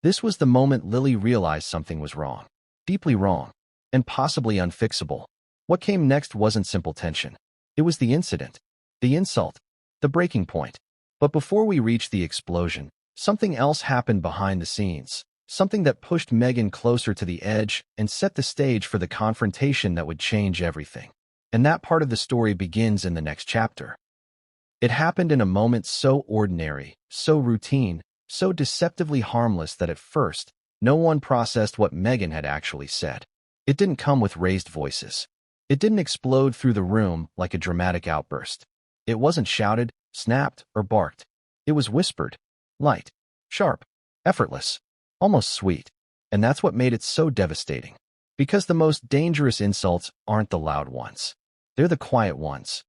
This was the moment Lily realized something was wrong. Deeply wrong. And possibly unfixable. What came next wasn't simple tension. It was the incident, the insult, the breaking point. But before we reached the explosion, something else happened behind the scenes, something that pushed Meghan closer to the edge and set the stage for the confrontation that would change everything. And that part of the story begins in the next chapter. It happened in a moment so ordinary, so routine, so deceptively harmless that at first, no one processed what Meghan had actually said. It didn't come with raised voices. It didn't explode through the room like a dramatic outburst. It wasn't shouted, snapped, or barked. It was whispered, light, sharp, effortless, almost sweet. And that's what made it so devastating. Because the most dangerous insults aren't the loud ones. They're the quiet ones.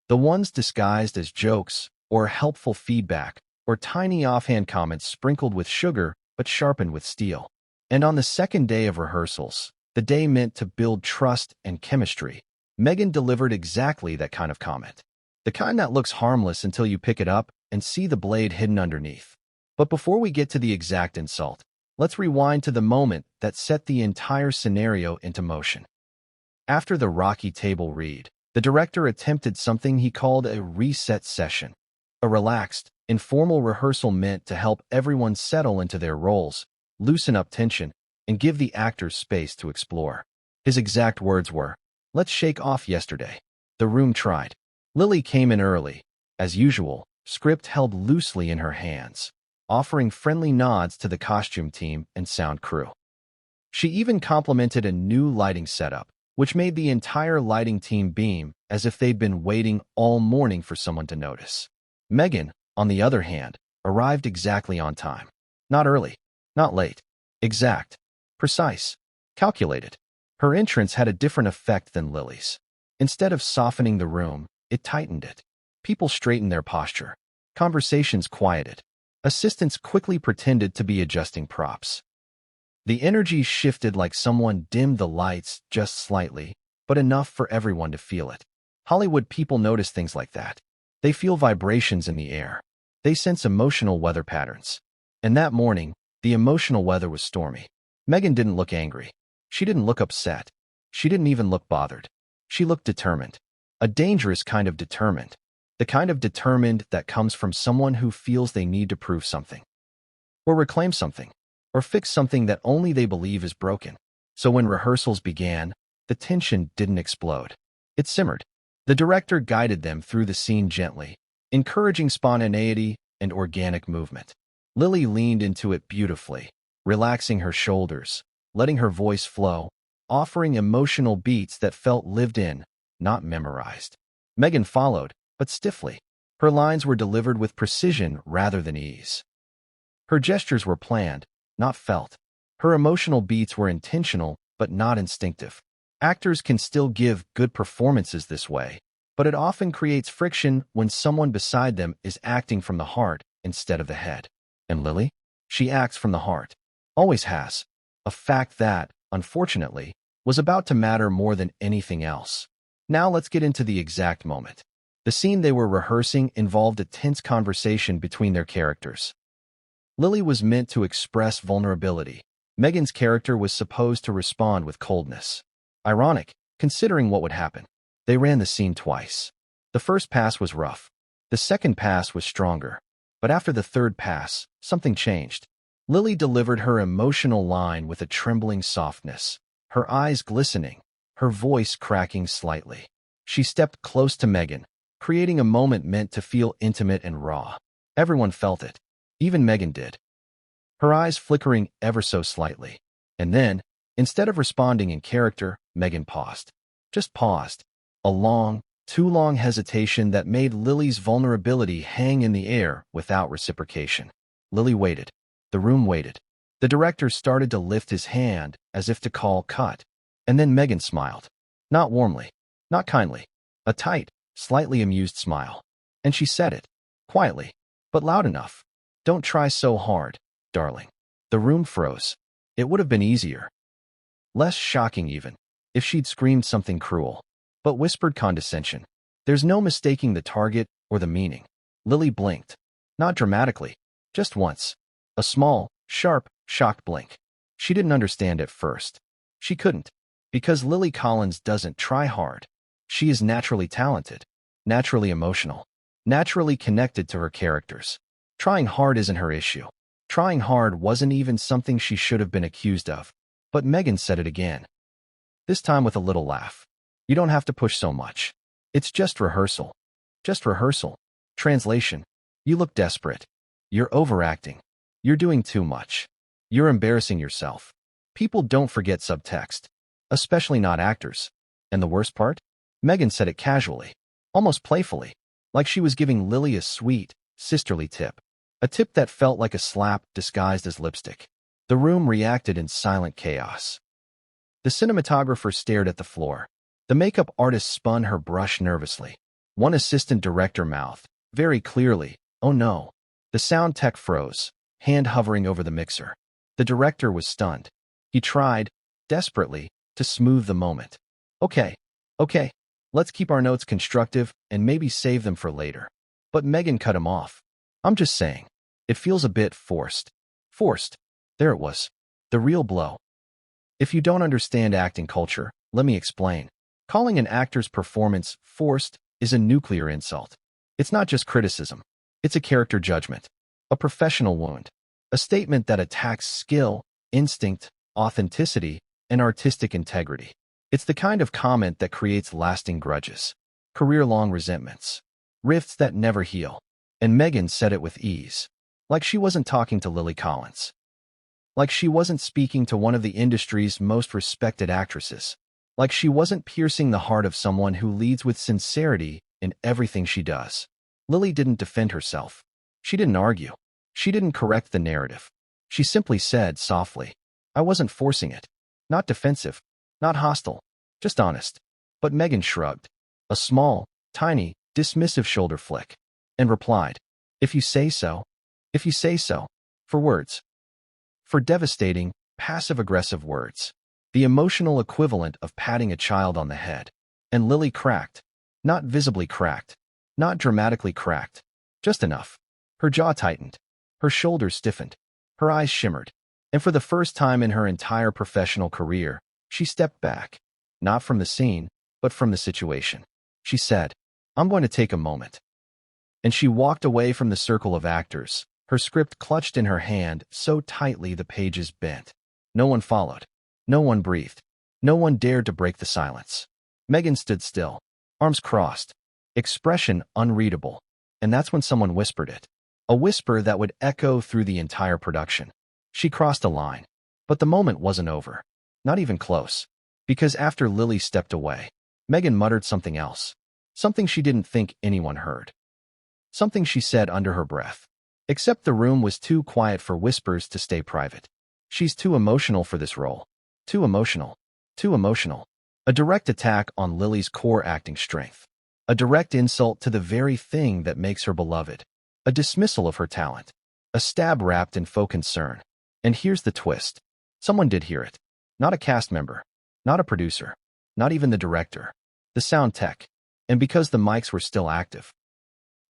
The ones disguised as jokes, or helpful feedback, or tiny offhand comments sprinkled with sugar but sharpened with steel. And on the second day of rehearsals, the day meant to build trust and chemistry, Meghan delivered exactly that kind of comment. The kind that looks harmless until you pick it up and see the blade hidden underneath. But before we get to the exact insult, let's rewind to the moment that set the entire scenario into motion. After the rocky table read, the director attempted something he called a reset session. A relaxed, informal rehearsal meant to help everyone settle into their roles, loosen up tension, and give the actors space to explore. His exact words were, "Let's shake off yesterday." The room tried. Lily came in early. As usual, script held loosely in her hands, offering friendly nods to the costume team and sound crew. She even complimented a new lighting setup, which made the entire lighting team beam as if they'd been waiting all morning for someone to notice. Meghan, on the other hand, arrived exactly on time. Not early, not late. Exact. Precise. Calculated. Her entrance had a different effect than Lily's. Instead of softening the room, it tightened it. People straightened their posture. Conversations quieted. Assistants quickly pretended to be adjusting props. The energy shifted like someone dimmed the lights just slightly, but enough for everyone to feel it. Hollywood people notice things like that. They feel vibrations in the air. They sense emotional weather patterns. And that morning, the emotional weather was stormy. Meghan didn't look angry. She didn't look upset. She didn't even look bothered. She looked determined. A dangerous kind of determined. The kind of determined that comes from someone who feels they need to prove something. Or reclaim something. Or fix something that only they believe is broken. So when rehearsals began, the tension didn't explode. It simmered. The director guided them through the scene gently, encouraging spontaneity and organic movement. Lily leaned into it beautifully, relaxing her shoulders, letting her voice flow, offering emotional beats that felt lived in, not memorized. Meghan followed, but stiffly. Her lines were delivered with precision rather than ease. Her gestures were planned, not felt. Her emotional beats were intentional, but not instinctive. Actors can still give good performances this way, but it often creates friction when someone beside them is acting from the heart instead of the head. And Lily? She acts from the heart. Always has. A fact that, unfortunately, was about to matter more than anything else. Now let's get into the exact moment. The scene they were rehearsing involved a tense conversation between their characters. Lily was meant to express vulnerability. Meghan's character was supposed to respond with coldness. Ironic, considering what would happen. They ran the scene twice. The first pass was rough. The second pass was stronger. But after the third pass, something changed. Lily delivered her emotional line with a trembling softness, her eyes glistening, her voice cracking slightly. She stepped close to Meghan, creating a moment meant to feel intimate and raw. Everyone felt it. Even Meghan did. Her eyes flickering ever so slightly. And then, instead of responding in character, Meghan paused. Just paused. A long, too long hesitation that made Lily's vulnerability hang in the air without reciprocation. Lily waited. The room waited. The director started to lift his hand as if to call cut. And then Meghan smiled. Not warmly. Not kindly. A tight, slightly amused smile. And she said it. Quietly. But loud enough. Don't try so hard, darling. The room froze. It would have been easier. Less shocking even, if she'd screamed something cruel. But whispered condescension. There's no mistaking the target or the meaning. Lily blinked. Not dramatically. Just once. A small, sharp, shocked blink. She didn't understand at first. She couldn't. Because Lily Collins doesn't try hard. She is naturally talented. Naturally emotional. Naturally connected to her characters. Trying hard isn't her issue. Trying hard wasn't even something she should have been accused of. But Meghan said it again. This time with a little laugh. You don't have to push so much. It's just rehearsal. Just rehearsal. Translation. You look desperate. You're overacting. You're doing too much. You're embarrassing yourself. People don't forget subtext. Especially not actors. And the worst part? Meghan said it casually. Almost playfully. Like she was giving Lily a sweet, sisterly tip. A tip that felt like a slap disguised as lipstick. The room reacted in silent chaos. The cinematographer stared at the floor. The makeup artist spun her brush nervously. One assistant director mouthed, very clearly, "Oh no." The sound tech froze, hand hovering over the mixer. The director was stunned. He tried, desperately, to smooth the moment. Okay, let's keep our notes constructive and maybe save them for later. But Meghan cut him off. I'm just saying. It feels a bit forced. Forced. There it was. The real blow. If you don't understand acting culture, let me explain. Calling an actor's performance forced is a nuclear insult. It's not just criticism. It's a character judgment. A professional wound. A statement that attacks skill, instinct, authenticity, and artistic integrity. It's the kind of comment that creates lasting grudges. Career-long resentments. Rifts that never heal. And Meghan said it with ease. Like she wasn't talking to Lily Collins. Like she wasn't speaking to one of the industry's most respected actresses. Like she wasn't piercing the heart of someone who leads with sincerity in everything she does. Lily didn't defend herself. She didn't argue. She didn't correct the narrative. She simply said softly, I wasn't forcing it. Not defensive. Not hostile. Just honest. But Meghan shrugged. A small, tiny, dismissive shoulder flick. And replied, If you say so. If you say so. For words. For devastating, passive-aggressive words. The emotional equivalent of patting a child on the head. And Lily cracked. Not visibly cracked. Not dramatically cracked. Just enough. Her jaw tightened. Her shoulders stiffened. Her eyes shimmered. And for the first time in her entire professional career, she stepped back. Not from the scene, but from the situation. She said, I'm going to take a moment. And she walked away from the circle of actors, her script clutched in her hand so tightly the pages bent. No one followed. No one breathed. No one dared to break the silence. Meghan stood still, arms crossed, expression unreadable. And that's when someone whispered it. A whisper that would echo through the entire production. She crossed a line. But the moment wasn't over. Not even close. Because after Lily stepped away, Meghan muttered something else. Something she didn't think anyone heard. Something she said under her breath. Except the room was too quiet for whispers to stay private. She's too emotional for this role. Too emotional. Too emotional. A direct attack on Lily's core acting strength. A direct insult to the very thing that makes her beloved. A dismissal of her talent. A stab wrapped in faux concern. And here's the twist. Someone did hear it. Not a cast member. Not a producer. Not even the director. The sound tech. And because the mics were still active.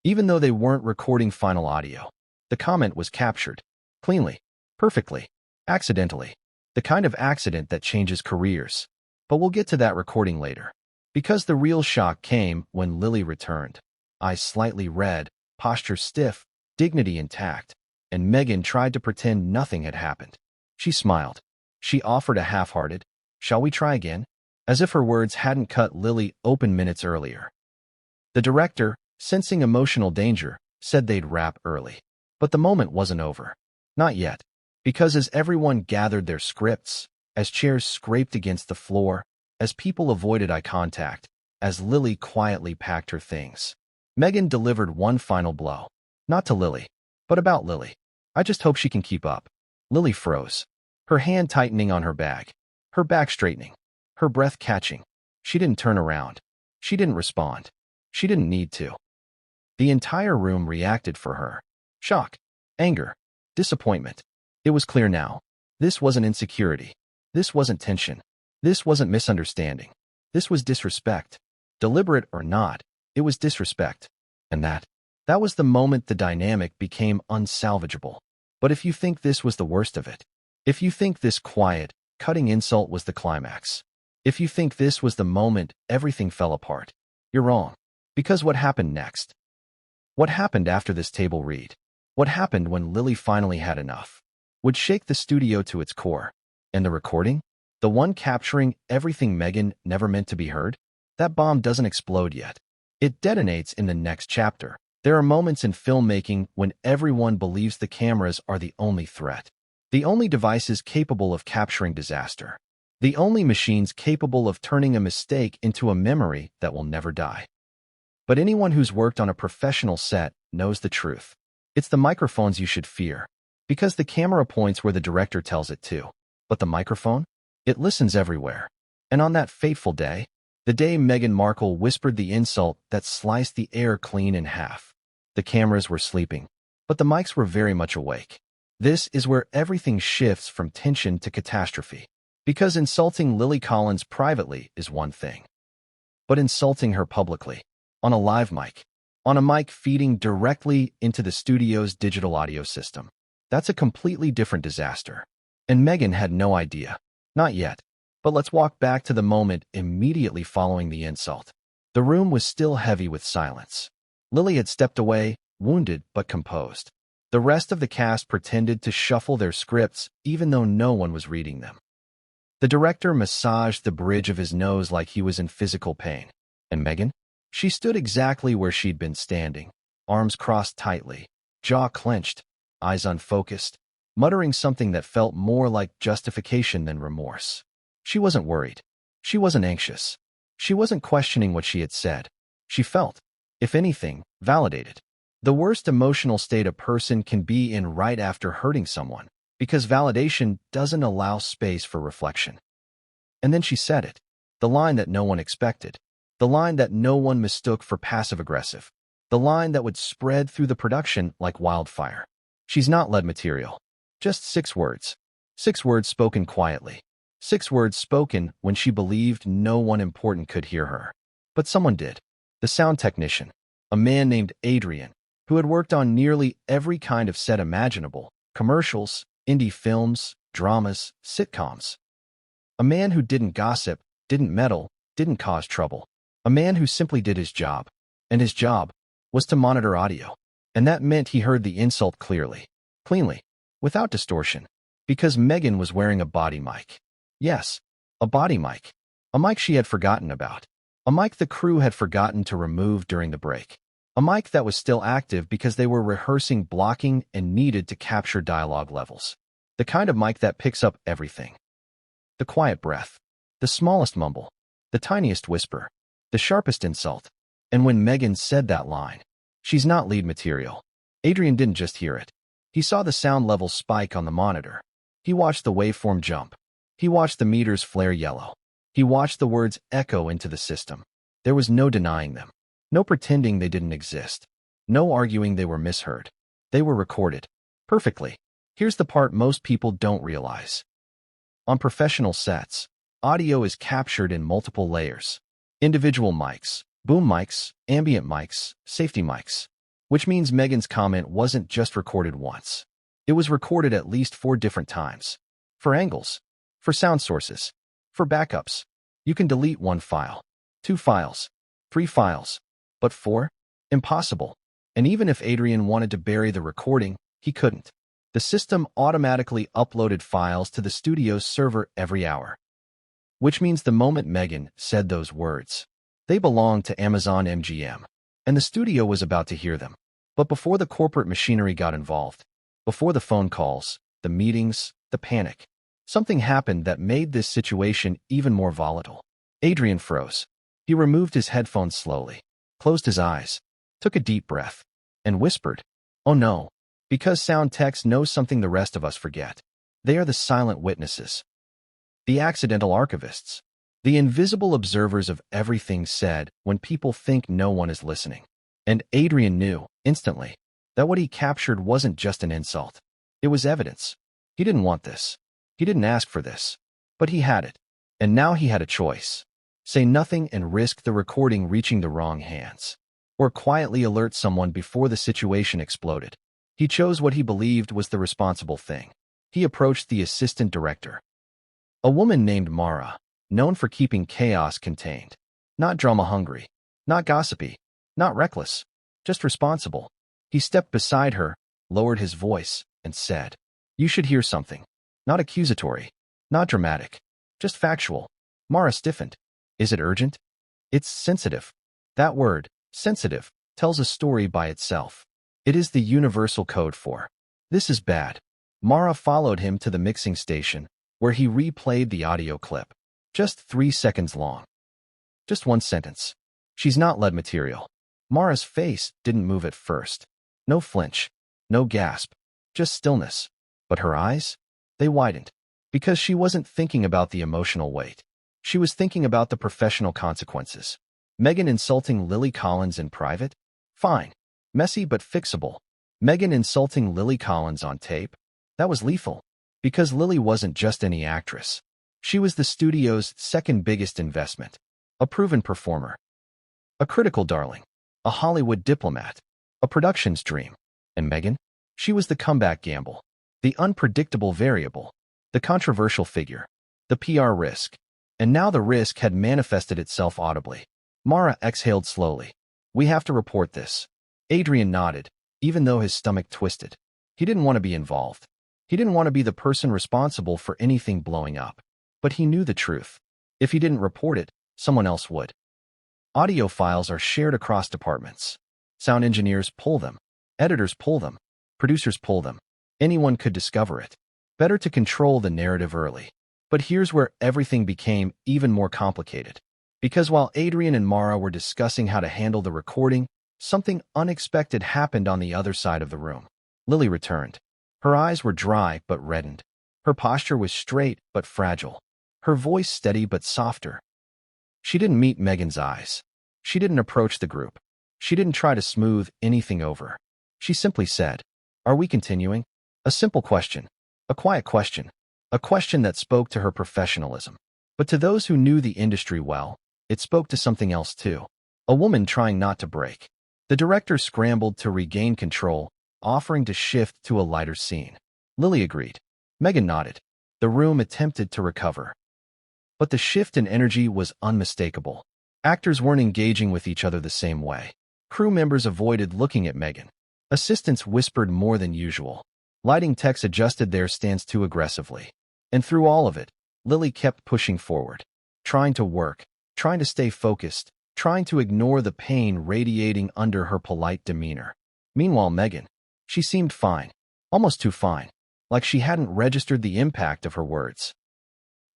Even though they weren't recording final audio, the comment was captured. Cleanly. Perfectly. Accidentally. The kind of accident that changes careers. But we'll get to that recording later. Because the real shock came when Lily returned. Eyes slightly red, posture stiff, dignity intact, and Meghan tried to pretend nothing had happened. She smiled. She offered a half-hearted, "Shall we try again?" as if her words hadn't cut Lily open minutes earlier. The director, sensing emotional danger, said they'd wrap early. But the moment wasn't over. Not yet. Because as everyone gathered their scripts, as chairs scraped against the floor, as people avoided eye contact, as Lily quietly packed her things, Meghan delivered one final blow. Not to Lily, but about Lily. "I just hope she can keep up." Lily froze, her hand tightening on her bag, her back straightening, her breath catching. She didn't turn around. She didn't respond. She didn't need to. The entire room reacted for her. Shock, anger, disappointment. It was clear now. This wasn't insecurity. This wasn't tension. This wasn't misunderstanding. This was disrespect. Deliberate or not, it was disrespect. And that was the moment the dynamic became unsalvageable. But if you think this was the worst of it, if you think this quiet, cutting insult was the climax, if you think this was the moment everything fell apart, you're wrong. Because what happened next? What happened after this table read? What happened when Lily finally had enough? Would shake the studio to its core. And the recording? The one capturing everything Meghan never meant to be heard? That bomb doesn't explode yet. It detonates in the next chapter. There are moments in filmmaking when everyone believes the cameras are the only threat. The only devices capable of capturing disaster. The only machines capable of turning a mistake into a memory that will never die. But anyone who's worked on a professional set knows the truth. It's the microphones you should fear. Because the camera points where the director tells it to. But the microphone? It listens everywhere. And on that fateful day, the day Meghan Markle whispered the insult that sliced the air clean in half, the cameras were sleeping, but the mics were very much awake. This is where everything shifts from tension to catastrophe. Because insulting Lily Collins privately is one thing. But insulting her publicly, on a live mic, on a mic feeding directly into the studio's digital audio system, that's a completely different disaster. And Meghan had no idea. Not yet. But let's walk back to the moment immediately following the insult. The room was still heavy with silence. Lily had stepped away, wounded but composed. The rest of the cast pretended to shuffle their scripts even though no one was reading them. The director massaged the bridge of his nose like he was in physical pain. And Meghan? She stood exactly where she'd been standing, arms crossed tightly, jaw clenched, eyes unfocused, muttering something that felt more like justification than remorse. She wasn't worried. She wasn't anxious. She wasn't questioning what she had said. She felt, if anything, validated. The worst emotional state a person can be in right after hurting someone, because validation doesn't allow space for reflection. And then she said it, the line that no one expected, the line that no one mistook for passive-aggressive, the line that would spread through the production like wildfire. She's not lead material. Just 6 words. 6 words spoken quietly. 6 words spoken when she believed no one important could hear her. But someone did. The sound technician, a man named Adrian, who had worked on nearly every kind of set imaginable, commercials, indie films, dramas, sitcoms. A man who didn't gossip, didn't meddle, didn't cause trouble. A man who simply did his job. And his job was to monitor audio. And that meant he heard the insult clearly, cleanly, without distortion. Because Meghan was wearing a body mic. Yes, a body mic. A mic she had forgotten about. A mic the crew had forgotten to remove during the break. A mic that was still active because they were rehearsing blocking and needed to capture dialogue levels. The kind of mic that picks up everything. The quiet breath. The smallest mumble. The tiniest whisper. The sharpest insult. And when Meghan said that line, "She's not lead material," Adrian didn't just hear it. He saw the sound level spike on the monitor. He watched the waveform jump. He watched the meters flare yellow. He watched the words echo into the system. There was no denying them. No pretending they didn't exist. No arguing they were misheard. They were recorded. Perfectly. Here's the part most people don't realize. On professional sets, audio is captured in multiple layers. Individual mics, boom mics, ambient mics, safety mics. Which means Meghan's comment wasn't just recorded once. It was recorded at least 4 different times. For angles. For sound sources. For backups. You can delete 1 file. 2 files. 3 files. But 4? Impossible. And even if Adrian wanted to bury the recording, he couldn't. The system automatically uploaded files to the studio's server every hour. Which means the moment Meghan said those words, they belonged to Amazon MGM, and the studio was about to hear them. But before the corporate machinery got involved, before the phone calls, the meetings, the panic, something happened that made this situation even more volatile. Adrian froze. He removed his headphones slowly, closed his eyes, took a deep breath, and whispered, "Oh no," because sound techs know something the rest of us forget. They are the silent witnesses. The accidental archivists. The invisible observers of everything said when people think no one is listening. And Adrian knew, instantly, that what he captured wasn't just an insult. It was evidence. He didn't want this. He didn't ask for this. But he had it. And now he had a choice. Say nothing and risk the recording reaching the wrong hands. Or quietly alert someone before the situation exploded. He chose what he believed was the responsible thing. He approached the assistant director. A woman named Mara, known for keeping chaos contained. Not drama-hungry, not gossipy, not reckless, just responsible. He stepped beside her, lowered his voice, and said, "You should hear something. Not accusatory, not dramatic, just factual." Mara stiffened. "Is it urgent?" "It's sensitive." That word, sensitive, tells a story by itself. It is the universal code for, "This is bad." Mara followed him to the mixing station, where he replayed the audio clip. Just 3 seconds long. Just 1 sentence. "She's not lead material." Mara's face didn't move at first. No flinch. No gasp. Just stillness. But her eyes? They widened. Because she wasn't thinking about the emotional weight. She was thinking about the professional consequences. Meghan insulting Lily Collins in private? Fine. Messy but fixable. Meghan insulting Lily Collins on tape? That was lethal. Because Lily wasn't just any actress. She was the studio's second biggest investment. A proven performer. A critical darling. A Hollywood diplomat. A production's dream. And Meghan? She was the comeback gamble. The unpredictable variable. The controversial figure. The PR risk. And now the risk had manifested itself audibly. Mara exhaled slowly. "We have to report this." Adrian nodded, even though his stomach twisted. He didn't want to be involved. He didn't want to be the person responsible for anything blowing up. But he knew the truth. If he didn't report it, someone else would. Audio files are shared across departments. Sound engineers pull them. Editors pull them. Producers pull them. Anyone could discover it. Better to control the narrative early. But here's where everything became even more complicated. Because while Adrian and Mara were discussing how to handle the recording, something unexpected happened on the other side of the room. Lily returned. Her eyes were dry but reddened. Her posture was straight but fragile. Her voice steady but softer. She didn't meet Meghan's eyes. She didn't approach the group. She didn't try to smooth anything over. She simply said, "Are we continuing?" A simple question. A quiet question. A question that spoke to her professionalism. But to those who knew the industry well, it spoke to something else too. A woman trying not to break. The director scrambled to regain control, offering to shift to a lighter scene. Lily agreed. Meghan nodded. The room attempted to recover. But the shift in energy was unmistakable. Actors weren't engaging with each other the same way. Crew members avoided looking at Meghan. Assistants whispered more than usual. Lighting techs adjusted their stance too aggressively. And through all of it, Lily kept pushing forward. Trying to work, trying to stay focused, trying to ignore the pain radiating under her polite demeanor. Meanwhile, Meghan, she seemed fine. Almost too fine. Like she hadn't registered the impact of her words.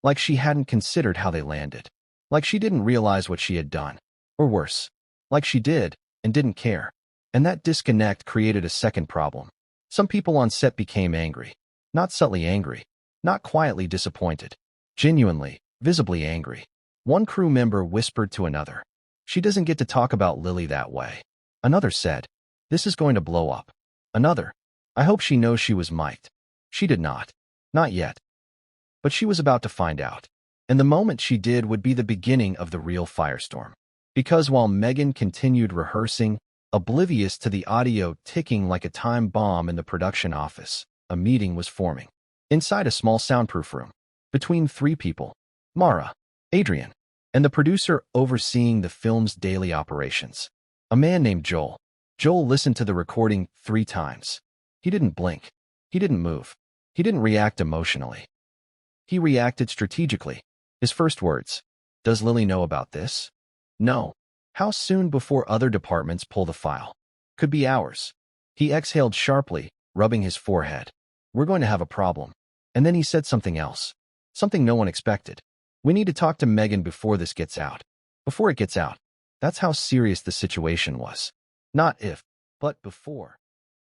Like she hadn't considered how they landed. Like she didn't realize what she had done. Or worse, like she did and didn't care. And that disconnect created a second problem. Some people on set became angry. Not subtly angry, Not quietly disappointed. Genuinely, visibly angry. One crew member whispered to another, "She doesn't get to talk about Lily that way." Another said, "This is going to blow up." Another, "I hope she knows she was mic'd." She did not. Not yet. But she was about to find out. And the moment she did would be the beginning of the real firestorm. Because while Meghan continued rehearsing, oblivious to the audio ticking like a time bomb in the production office, a meeting was forming. Inside a small soundproof room, between three people, Mara, Adrian, and the producer overseeing the film's daily operations, a man named Joel. Joel listened to the recording 3 times. He didn't blink. He didn't move. He didn't react emotionally. He reacted strategically. His first words, "Does Lily know about this?" "No." "How soon before other departments pull the file?" "Could be hours." He exhaled sharply, rubbing his forehead. "We're going to have a problem." And then he said something else. Something no one expected. "We need to talk to Meghan before this gets out." Before it gets out. That's how serious the situation was. Not if, but before.